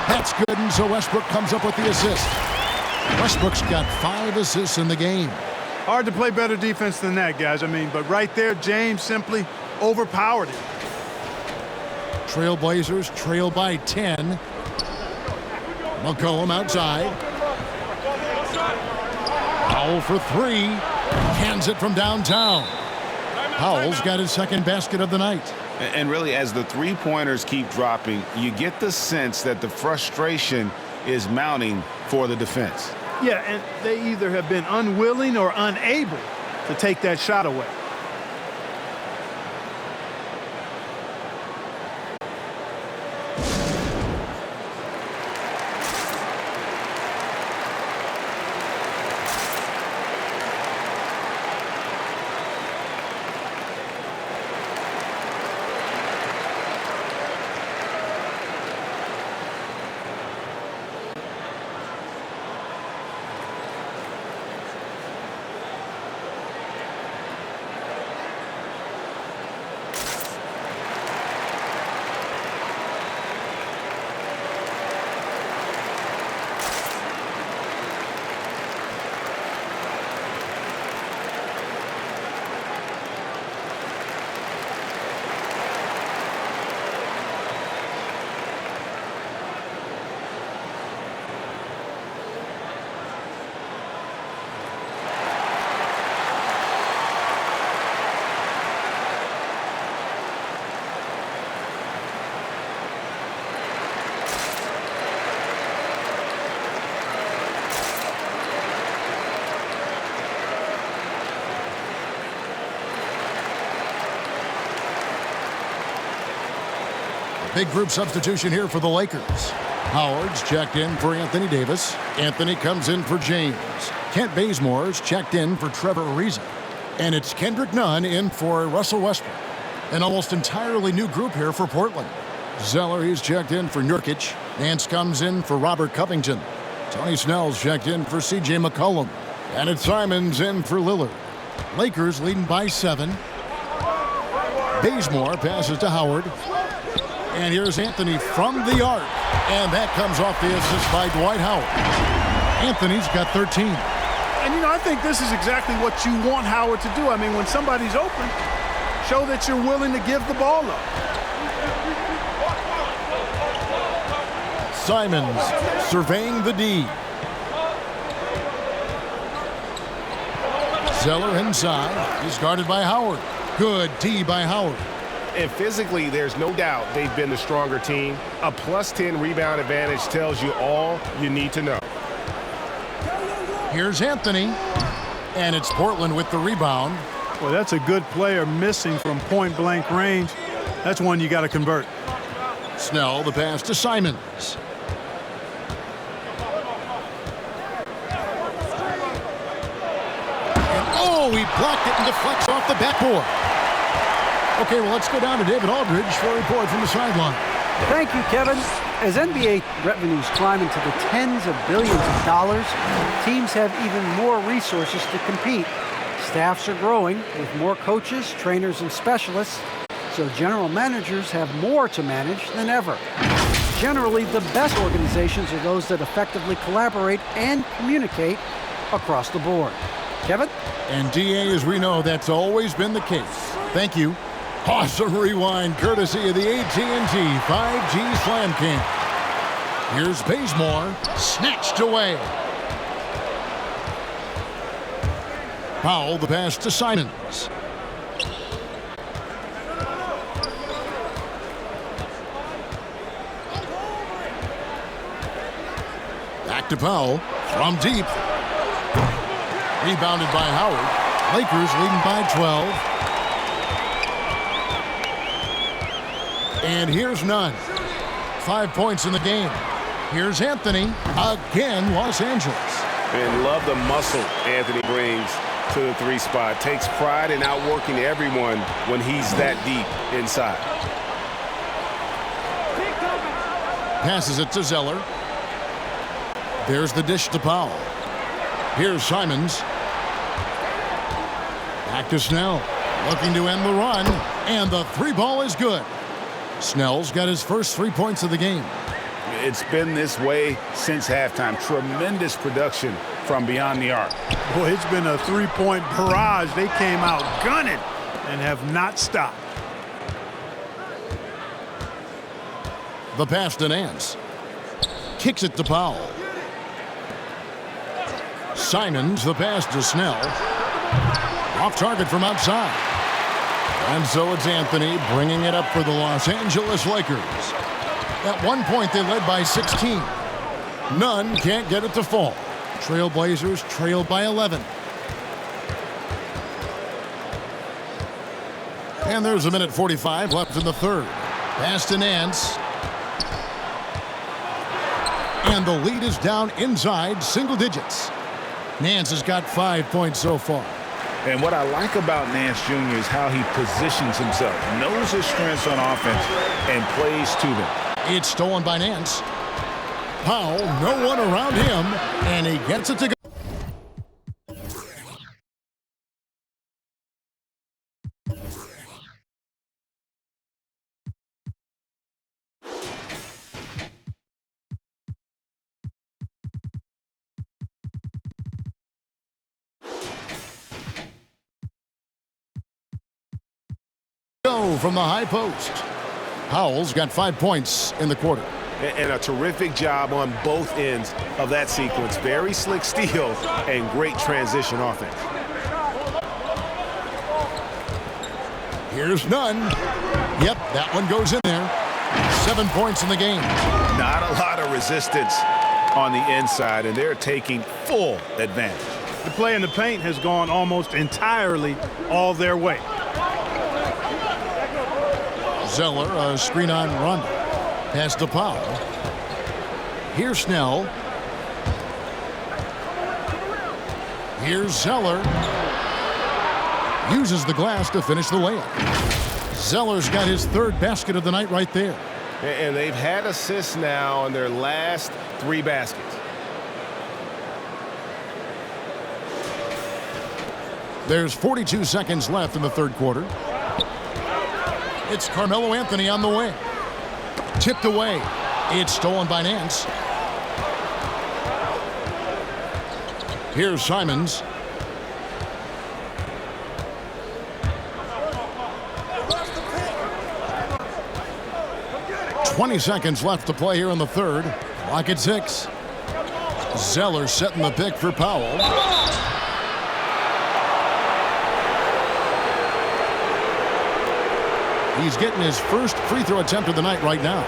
That's good, and so Westbrook comes up with the assist. Westbrook's got 5 assists in the game. Hard to play better defense than that, guys. I mean, but right there, James simply overpowered him. Trailblazers trail by 10. McCollum outside. Powell for 3. Hands it from downtown. Powell's got his second basket of the night. And really, as the three-pointers keep dropping, you get the sense that the frustration is mounting for the defense. Yeah, and they either have been unwilling or unable to take that shot away. Big group substitution here for the Lakers. Howard's checked in for Anthony Davis. Anthony comes in for James. Kent Bazemore's checked in for Trevor Ariza. And it's Kendrick Nunn in for Russell Westbrook. An almost entirely new group here for Portland. Zeller, he's checked in for Nurkic. Nance comes in for Robert Covington. Tony Snell's checked in for C.J. McCollum. And it's Simons in for Lillard. Lakers leading by 7. Bazemore passes to Howard. And here's Anthony from the arc. And that comes off the assist by Dwight Howard. Anthony's got 13. And, I think this is exactly what you want Howard to do. I mean, when somebody's open, show that you're willing to give the ball up. Simons surveying the D. Zeller inside. He's guarded by Howard. Good D by Howard. And physically, there's no doubt they've been the stronger team. A +10 rebound advantage tells you all you need to know. Here's Anthony. And it's Portland with the rebound. Well, that's a good player missing from point-blank range. That's one you got to convert. Snell, the pass to Simons. And he blocked it and deflects off the backboard. Okay, well, let's go down to David Aldridge for a report from the sideline. Thank you, Kevin. As NBA revenues climb into the tens of billions of dollars, teams have even more resources to compete. Staffs are growing with more coaches, trainers, and specialists, so general managers have more to manage than ever. Generally, the best organizations are those that effectively collaborate and communicate across the board. Kevin? And DA, as we know, that's always been the case. Thank you. Awesome rewind courtesy of the AT&T 5G Slam King. Here's Bazemore, snatched away. Powell, the pass to Simons. Back to Powell from deep. Rebounded by Howard. Lakers leading by 12. And here's Nunn. 5 points in the game. Here's Anthony. Again, Los Angeles. And love the muscle Anthony brings to the 3 spot. Takes pride in outworking everyone when he's that deep inside. Passes it to Zeller. There's the dish to Powell. Here's Simons. Back to Snell. Looking to end the run. And the 3-ball is good. Snell's got his first 3 points of the game. It's been this way since halftime. Tremendous production from beyond the arc. Boy, it's been a 3-point barrage. They came out gunning and have not stopped. The pass to Nance. Kicks it to Powell. Simons, the pass to Snell. Off target from outside. And so it's Anthony bringing it up for the Los Angeles Lakers. At one point, they led by 16. Nunn can't get it to fall. Trailblazers trail by 11. And there's a minute 45 left in the third. Pass to Nance. And the lead is down inside single digits. Nance has got 5 points so far. And what I like about Nance Jr. is how he positions himself, knows his strengths on offense, and plays to them. It's stolen by Nance. Powell, no one around him, and he gets it to go. From the high post. Powell's got 5 points in the quarter. And a terrific job on both ends of that sequence. Very slick steal and great transition offense. Here's Nunn. Yep, that one goes in there. 7 points in the game. Not a lot of resistance on the inside, and they're taking full advantage. The play in the paint has gone almost entirely all their way. Zeller, a screen on run. Pass to Powell. Here's Snell. Here's Zeller. Uses the glass to finish the layup. Zeller's got his third basket of the night right there. And they've had assists now on their last 3 baskets. There's 42 seconds left in the third quarter. It's Carmelo Anthony on the wing. Tipped away. It's stolen by Nance. Here's Simons. "20 seconds left to play here in the third. Clock at 6. Zeller setting the pick for Powell. He's getting his first free throw attempt of the night right now.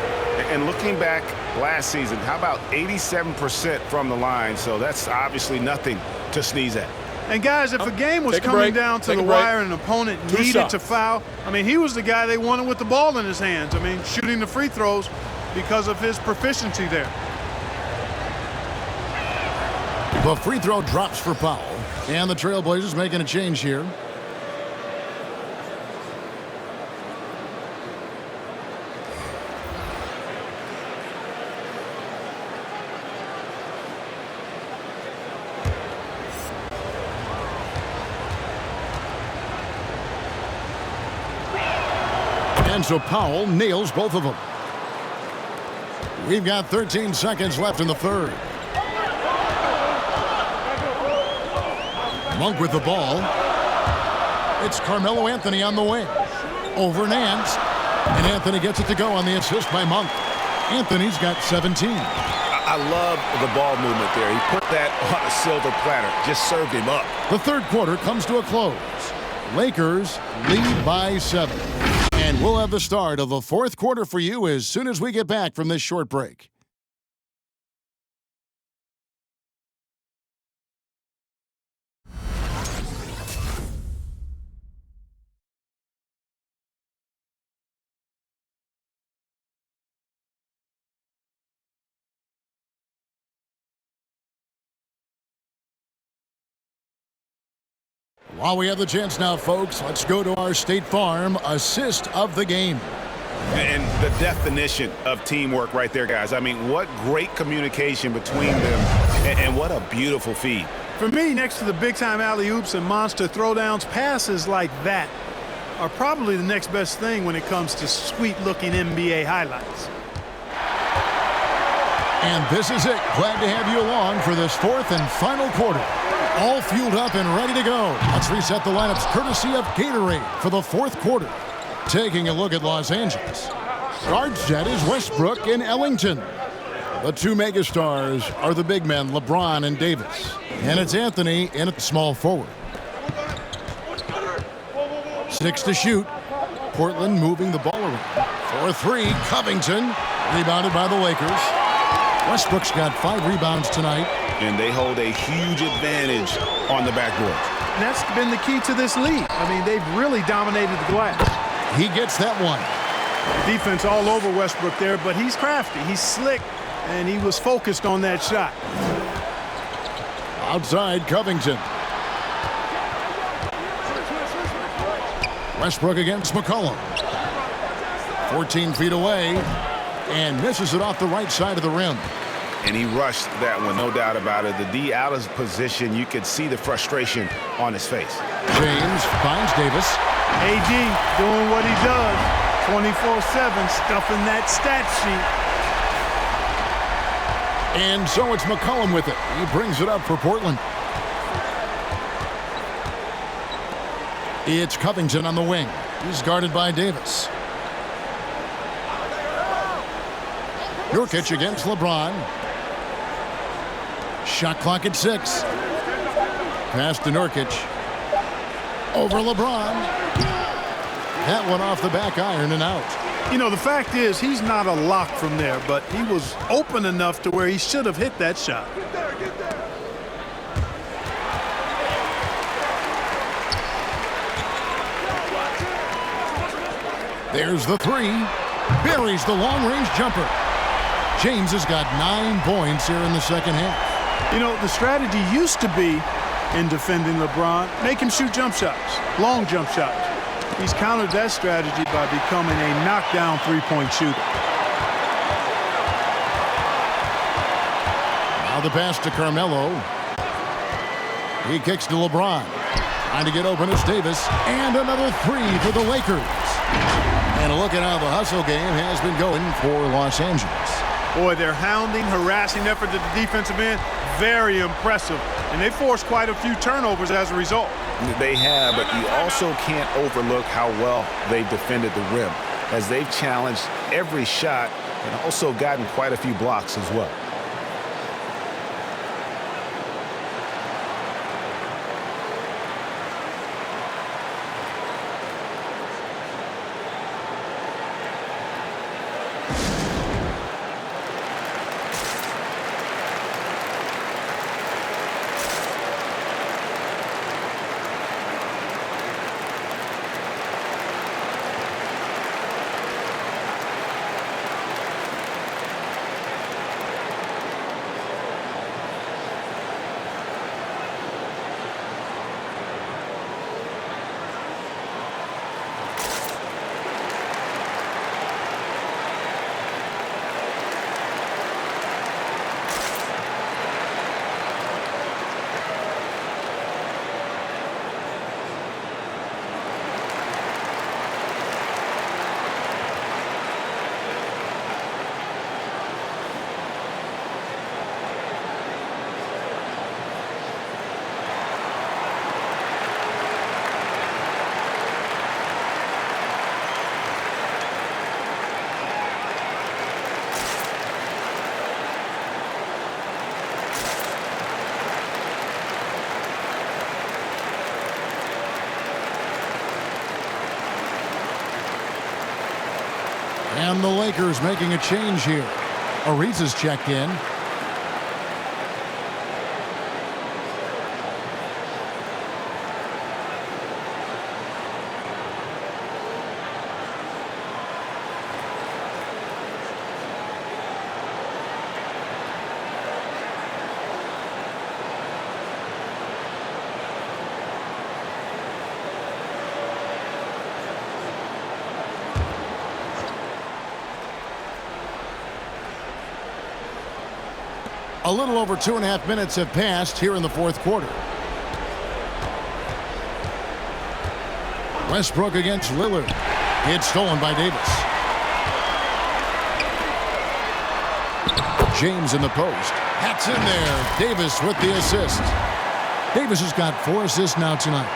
And looking back last season, how about 87% from the line? So that's obviously nothing to sneeze at. And guys, if a game was coming down to the wire and an opponent needed to foul, I mean, he was the guy they wanted with the ball in his hands. I mean, shooting the free throws because of his proficiency there. The free throw drops for Powell. And the Trailblazers making a change here. And so Powell nails both of them. We've got 13 seconds left in the third. Monk with the ball. It's Carmelo Anthony on the wing. Over Nance. And Anthony gets it to go on the assist by Monk. Anthony's got 17. I love the ball movement there. He put that on a silver platter. Just served him up. The third quarter comes to a close. Lakers lead by 7. And we'll have the start of the fourth quarter for you as soon as we get back from this short break. While we have the chance now, folks, let's go to our State Farm assist of the game. And the definition of teamwork right there, guys. I mean, what great communication between them, and what a beautiful feed. For me, next to the big-time alley-oops and monster throwdowns, passes like that are probably the next best thing when it comes to sweet-looking NBA highlights. And this is it. Glad to have you along for this fourth and final quarter. All fueled up and ready to go. Let's reset the lineups courtesy of Gatorade for the fourth quarter. Taking a look at Los Angeles. Guard set is Westbrook and Ellington. The two megastars are the big men, LeBron and Davis. And it's Anthony in at small forward. 6 to shoot. Portland moving the ball around. 4-3, Covington. Rebounded by the Lakers. Westbrook's got 5 rebounds tonight. And they hold a huge advantage on the backboard. And that's been the key to this league. I mean, they've really dominated the glass. He gets that one. Defense all over Westbrook there, but he's crafty. He's slick, and he was focused on that shot. Outside, Covington. Westbrook against McCollum. 14 feet away, and misses it off the right side of the rim. And he rushed that one, no doubt about it. The D out of position, you could see the frustration on his face. James finds Davis. AD doing what he does, 24/7, stuffing that stat sheet. And so it's McCollum with it. He brings it up for Portland. It's Covington on the wing. He's guarded by Davis. Nurkic against LeBron. Shot clock at 6. Pass to Nurkic. Over LeBron. That one off the back iron and out. You know, the fact is he's not a lock from there, but he was open enough to where he should have hit that shot. There's the 3. buries the long-range jumper. James has got 9 points here in the second half. You know, the strategy used to be in defending LeBron, make him shoot jump shots, long jump shots. He's countered that strategy by becoming a knockdown three-point shooter. Now the pass to Carmelo. He kicks to LeBron. Trying to get open is Davis. And another three for the Lakers. And a look at how the hustle game has been going for Los Angeles. Boy, their hounding, harassing effort at the defensive end, very impressive. And they forced quite a few turnovers as a result. They have, but you also can't overlook how well they've defended the rim, as they've challenged every shot and also gotten quite a few blocks as well. And the Lakers making a change here. Ariza's checked in. A little over 2.5 minutes have passed here in the fourth quarter. Westbrook against Lillard. It's stolen by Davis. James in the post. That's in there. Davis with the assist. Davis has got 4 assists now tonight.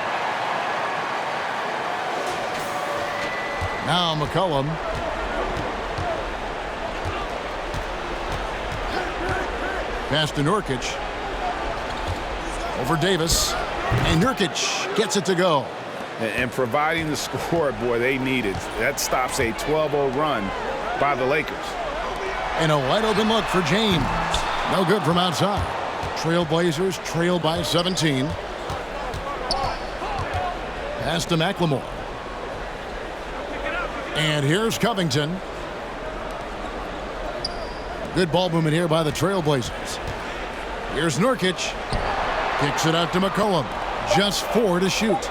Now McCollum. Pass to Nurkic. Over Davis. And Nurkic gets it to go. And providing the scoreboard they needed. That stops a 12-0 run by the Lakers. And a wide open look for James. No good from outside. Trailblazers trail by 17. Pass to McLemore. And here's Covington. Good ball movement here by the Trailblazers. Here's Nurkic. Kicks it out to McCollum. Just 4 to shoot.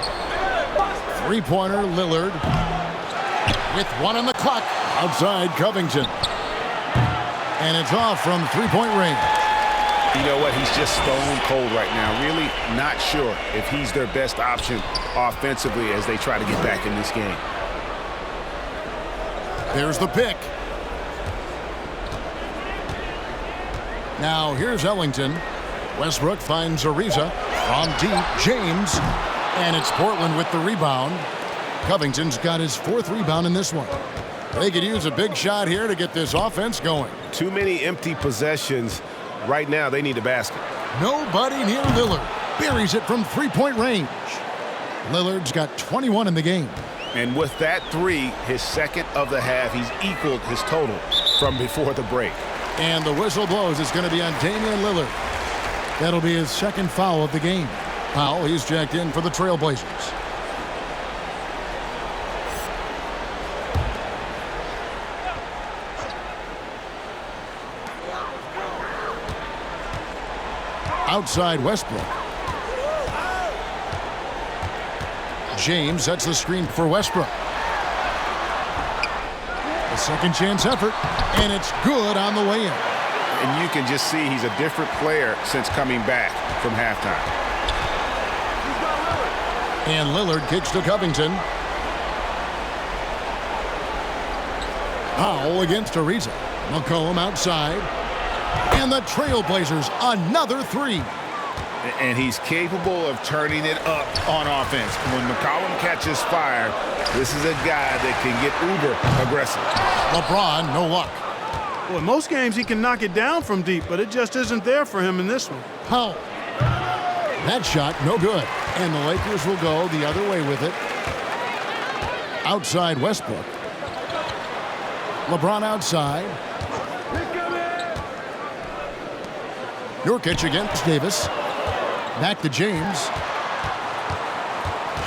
Three-pointer, Lillard. With 1 on the clock. Outside, Covington. And it's off from three-point range. You know what? He's just stone cold right now. Really not sure if he's their best option offensively as they try to get back in this game. There's the pick. Now here's Ellington. Westbrook finds Ariza. From deep, James. And it's Portland with the rebound. Covington's got his 4th rebound in this one. They could use a big shot here to get this offense going. Too many empty possessions. Right now, they need a basket. Nobody near Lillard. Buries it from three-point range. Lillard's got 21 in the game. And with that 3, his second of the half, he's equaled his total from before the break. And the whistle blows. It's going to be on Damian Lillard. That'll be his 2nd foul of the game. Powell, he's checked in for the Trailblazers. Outside Westbrook. James sets the screen for Westbrook. A second chance effort, and it's good on the way in. And you can just see he's a different player since coming back from halftime. And Lillard kicks to Covington. Powell against Ariza. McCollum outside. And the Trailblazers, another three. And he's capable of turning it up on offense. When McCollum catches fire, this is a guy that can get uber aggressive. LeBron, no luck. Well, in most games he can knock it down from deep, but it just isn't there for him in this one. Powell. That shot, no good. And the Lakers will go the other way with it. Outside Westbrook. LeBron outside. Nurkic against Davis. Back to James.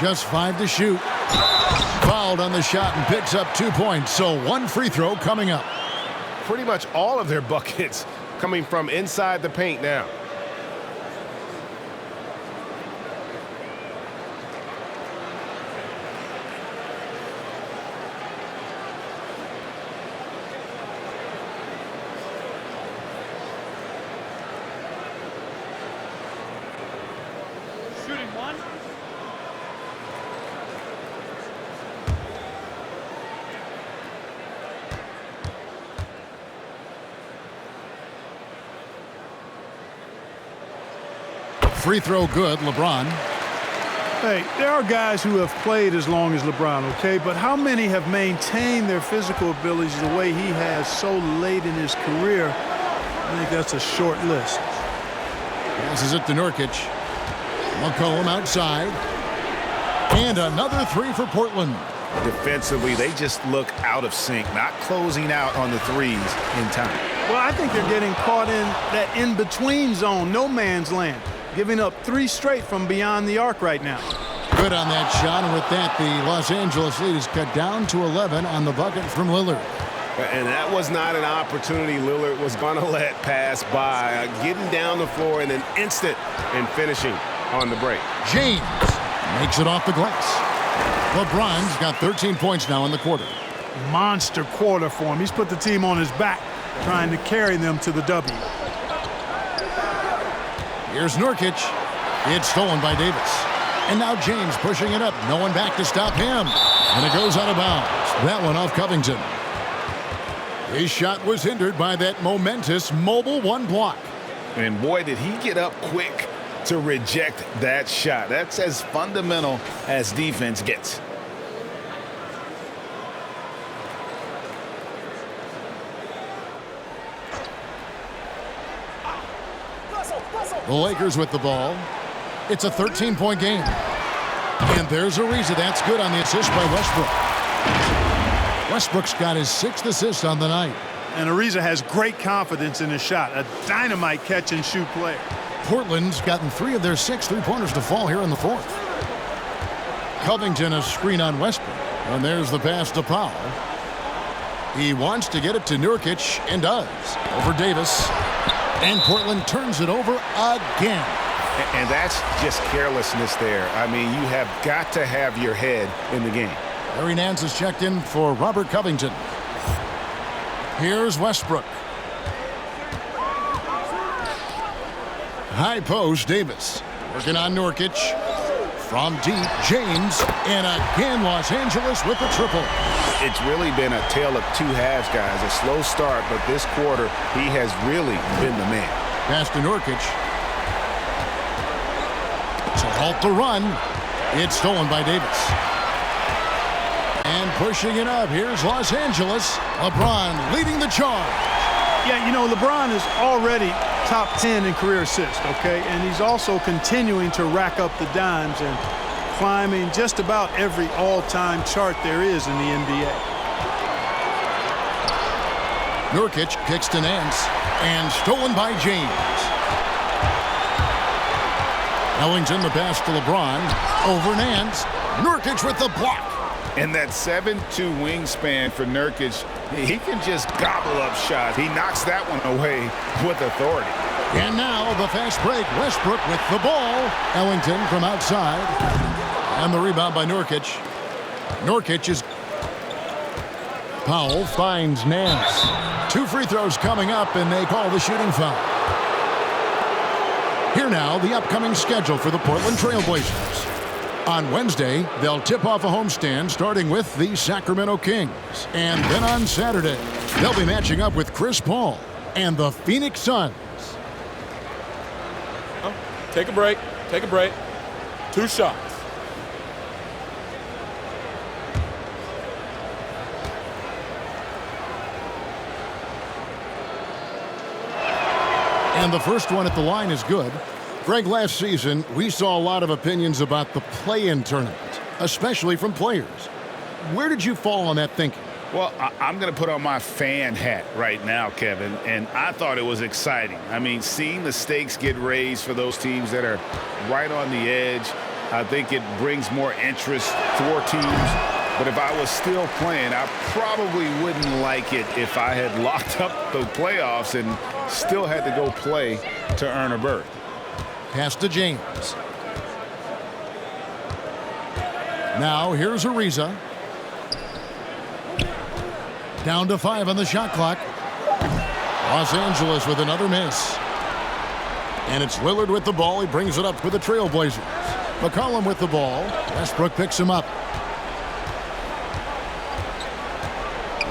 Just 5 to shoot. Fouled on the shot and picks up 2 points. So 1 free throw coming up. Pretty much all of their buckets coming from inside the paint now. Free throw good, LeBron. Hey, there are guys who have played as long as LeBron, okay? But how many have maintained their physical abilities the way he has so late in his career? I think that's a short list. Passes it to Nurkic. McCollum outside. And another three for Portland. Defensively, they just look out of sync, not closing out on the threes in time. Well, I think they're getting caught in that in-between zone, no man's land, giving up 3 straight from beyond the arc right now. Good on that shot, and with that, the Los Angeles lead is cut down to 11 on the bucket from Lillard. And that was not an opportunity Lillard was going to let pass by. Getting down the floor in an instant and finishing on the break. James makes it off the glass. LeBron's got 13 points now in the quarter. Monster quarter for him. He's put the team on his back, trying to carry them to the W. Here's Nurkic. It's stolen by Davis. And now James pushing it up. No one back to stop him. And it goes out of bounds. That one off Covington. His shot was hindered by that momentous mobile 1 block. And boy, did he get up quick to reject that shot. That's as fundamental as defense gets. The Lakers with the ball. It's a 13-point game. And there's Ariza. That's good on the assist by Westbrook. Westbrook's got his 6th assist on the night. And Ariza has great confidence in his shot. A dynamite catch-and-shoot player. Portland's gotten 3 of their 6 three-pointers to fall here in the 4th. Covington a screen on Westbrook. And there's the pass to Powell. He wants to get it to Nurkic and does. Over Davis. And Portland turns it over again. And that's just carelessness there. I mean, you have got to have your head in the game. Larry Nance is checked in for Robert Covington. Here's Westbrook. High post, Davis. Working on Nurkic. From deep, James. And again, Los Angeles with the triple. It's really been a tale of 2 halves, guys. A slow start, but this quarter, he has really been the man. Pass to Nurkic. To halt the run. It's stolen by Davis. And pushing it up. Here's Los Angeles. LeBron leading the charge. Yeah, you know, LeBron is already top 10 in career assists, okay? And he's also continuing to rack up the dimes and climbing just about every all-time chart there is in the NBA. Nurkic kicks to Nance. And stolen by James. Ellington the pass to LeBron. Over Nance. Nurkic with the block. And that 7'2" wingspan for Nurkic, he can just gobble up shots. He knocks that one away with authority. And now the fast break. Westbrook with the ball. Ellington from outside. And the rebound by Nurkic. Nurkic is... Powell finds Nance. 2 free throws coming up, and they call the shooting foul. Here now, the upcoming schedule for the Portland Trail Blazers. On Wednesday, they'll tip off a homestand starting with the Sacramento Kings. And then on Saturday, they'll be matching up with Chris Paul and the Phoenix Suns. Take a break. Take a break. 2 shots. And the first one at the line is good. Greg, last season, we saw a lot of opinions about the play-in tournament, especially from players. Where did you fall on that thinking? Well, I'm going to put on my fan hat right now, Kevin, and I thought it was exciting. I mean, seeing the stakes get raised for those teams that are right on the edge, I think it brings more interest for teams. But if I was still playing, I probably wouldn't like it if I had locked up the playoffs and still had to go play to earn a berth. Pass to James. Now here's Ariza. Down to 5 on the shot clock. Los Angeles with another miss. And it's Lillard with the ball. He brings it up for the Trailblazers. McCollum with the ball. Westbrook picks him up.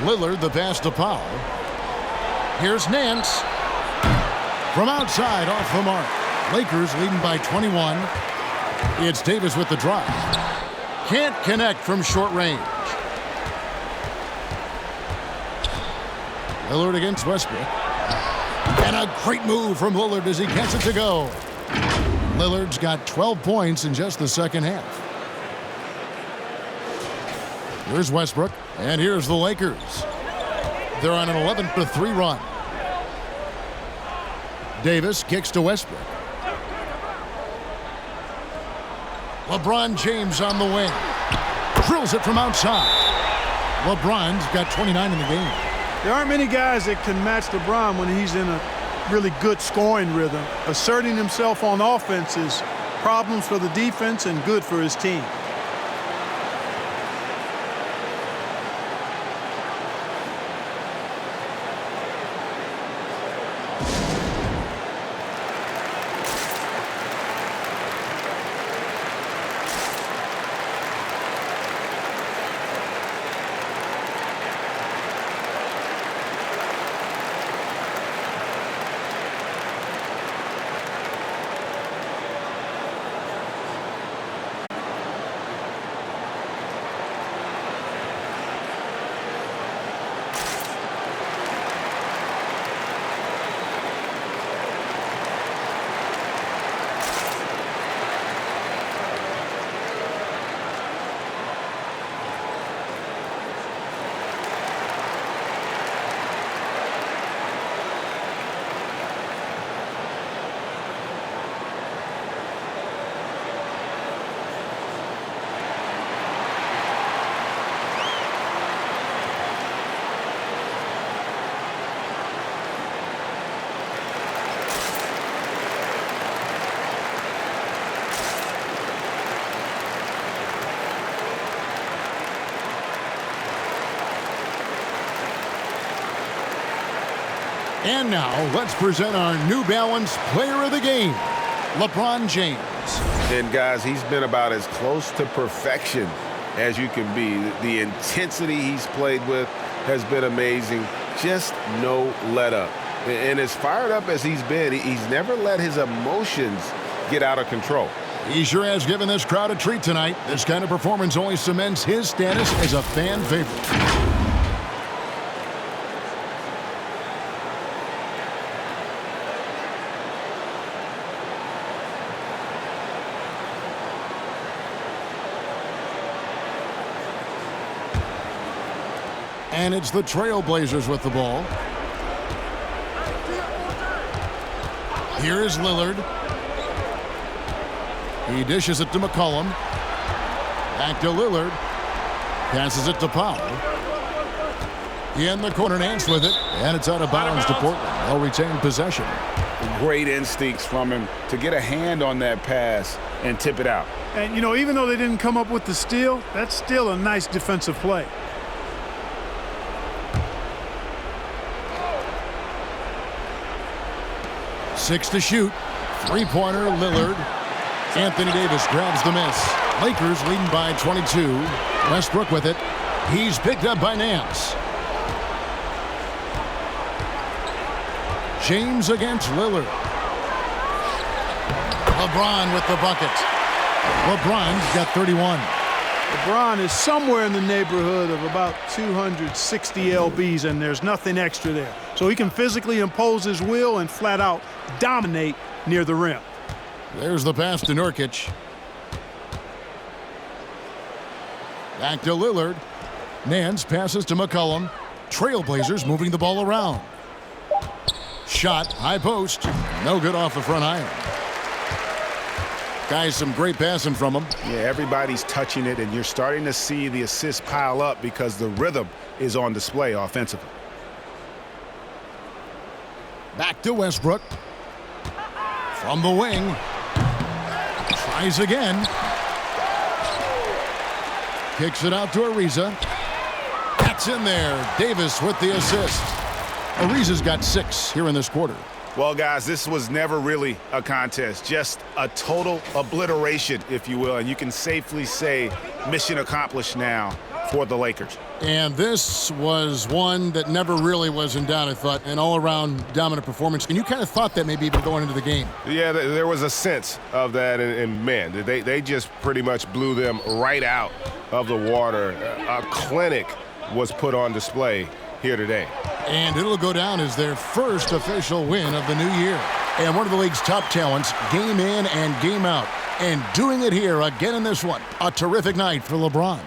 Lillard the pass to Powell. Here's Nance. From outside off the mark. Lakers leading by 21. It's Davis with the drive. Can't connect from short range. Lillard against Westbrook. And a great move from Lillard as he gets it to go. Lillard's got 12 points in just the second half. Here's Westbrook, and here's the Lakers. They're on an 11-3 run. Davis kicks to Westbrook. LeBron James on the wing. Drills it from outside. LeBron's got 29 in the game. There aren't many guys that can match LeBron when he's in a really good scoring rhythm. Asserting himself on offense is problems for the defense and good for his team. And now, let's present our New Balance Player of the Game, LeBron James. And, guys, he's been about as close to perfection as you can be. The intensity he's played with has been amazing. Just no let-up. And as fired up as he's been, he's never let his emotions get out of control. He sure has given this crowd a treat tonight. This kind of performance only cements his status as a fan favorite. And it's the Trailblazers with the ball. Here is Lillard. He dishes it to McCollum. Back to Lillard. Passes it to Powell. In the corner, Nance with it. And it's out of bounds to Portland. They'll retain possession. great instincts from him to get a hand on that pass and tip it out. And, you know, even though they didn't come up with the steal, that's still a nice defensive play. Six to shoot. Three-pointer, Lillard. Anthony Davis grabs the miss. Lakers leading by 22. Westbrook with it. He's picked up by Nance. James against Lillard. LeBron with the bucket. LeBron's got 31. LeBron is somewhere in the neighborhood of about 260 lbs, and there's nothing extra there. So he can physically impose his will and flat out dominate near the rim. There's the pass to Nurkic. Back to Lillard. Nance passes to McCollum. Trailblazers moving the ball around. Shot, high post. No good off the front iron. Guys, some great passing from him. Yeah, everybody's touching it, and you're starting to see the assists pile up because the rhythm is on display offensively. Back to Westbrook. From the wing. Tries again. Kicks it out to Ariza. That's in there. Davis with the assist. Ariza's got 6 here in this quarter. Well, guys, this was never really a contest, just a total obliteration, if you will, and you can safely say mission accomplished now for the Lakers. And this was one that never really was in doubt, I thought, an all-around dominant performance. And you kind of thought that maybe even going into the game. Yeah, there was a sense of that, and man, they just pretty much blew them right out of the water. A clinic was put on display here today. And it'll go down as their first official win of the new year. And one of the league's top talents, game in and game out. And doing it here again in this one. A terrific night for LeBron.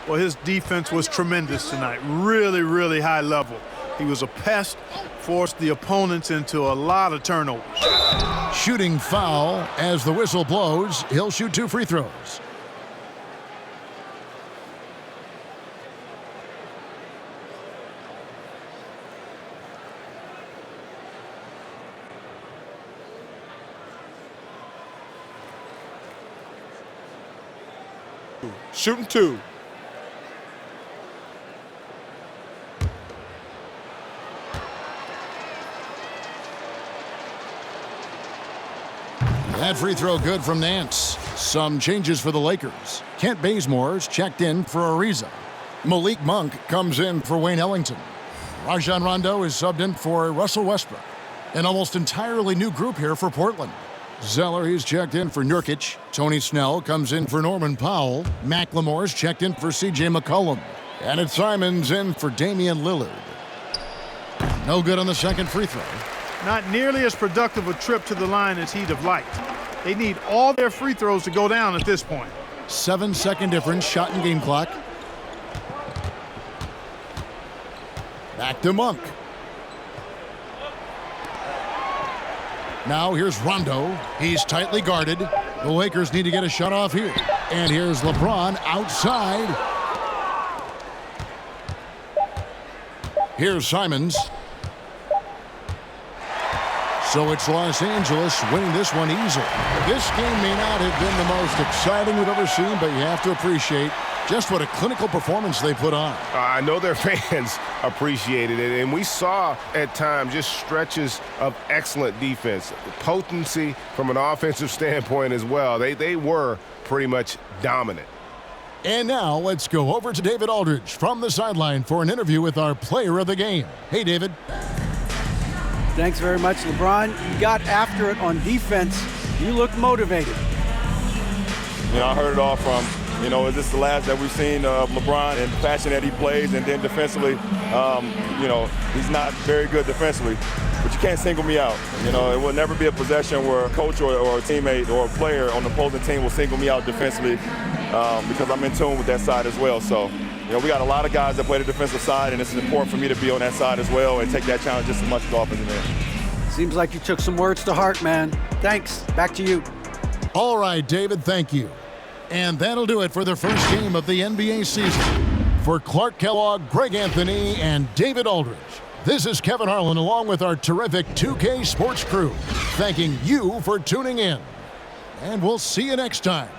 Well, his defense was tremendous tonight. Really, really high level. He was a pest, forced the opponents into a lot of turnovers. Shooting foul as the whistle blows. He'll shoot 2 free throws. Shooting 2. That free throw good from Nance. Some changes for the Lakers. Kent Bazemore's checked in for Ariza. Malik Monk comes in for Wayne Ellington. Rajon Rondo is subbed in for Russell Westbrook. An almost entirely new group here for Portland. Zeller, he's checked in for Nurkic. Tony Snell comes in for Norman Powell. McLemore's checked in for C.J. McCollum. And it's Simons in for Damian Lillard. No good on the second free throw. Not nearly as productive a trip to the line as he'd have liked. They need all their free throws to go down at this point. 7-second difference, shot and game clock. Back to Monk. Now here's Rondo. He's tightly guarded. The Lakers need to get a shot off here. And here's LeBron outside. Here's Simons. So it's Los Angeles winning this one easily. This game may not have been the most exciting we've ever seen, but you have to appreciate just what a clinical performance they put on. I know their fans appreciated it, and we saw at times just stretches of excellent defense. Potency from an offensive standpoint as well. They were pretty much dominant. And now let's go over to David Aldridge from the sideline for an interview with our player of the game. Hey, David. Thanks very much, LeBron. You got after it on defense. You looked motivated. You know, I heard it all from, is this the last that we've seen of LeBron and the fashion that he plays? And then defensively, he's not very good defensively, but you can't single me out. It will never be a possession where a coach or a teammate or a player on the opposing team will single me out defensively because I'm in tune with that side as well. So, we got a lot of guys that play the defensive side, and it's important for me to be on that side as well and take that challenge just as much as the offensive end. Seems like you took some words to heart, man. Thanks. Back to you. All right, David, thank you. And that'll do it for the first game of the NBA season. For Clark Kellogg, Greg Anthony, and David Aldridge, This is Kevin Harlan along with our terrific 2K Sports crew, thanking you for tuning in. And we'll see you next time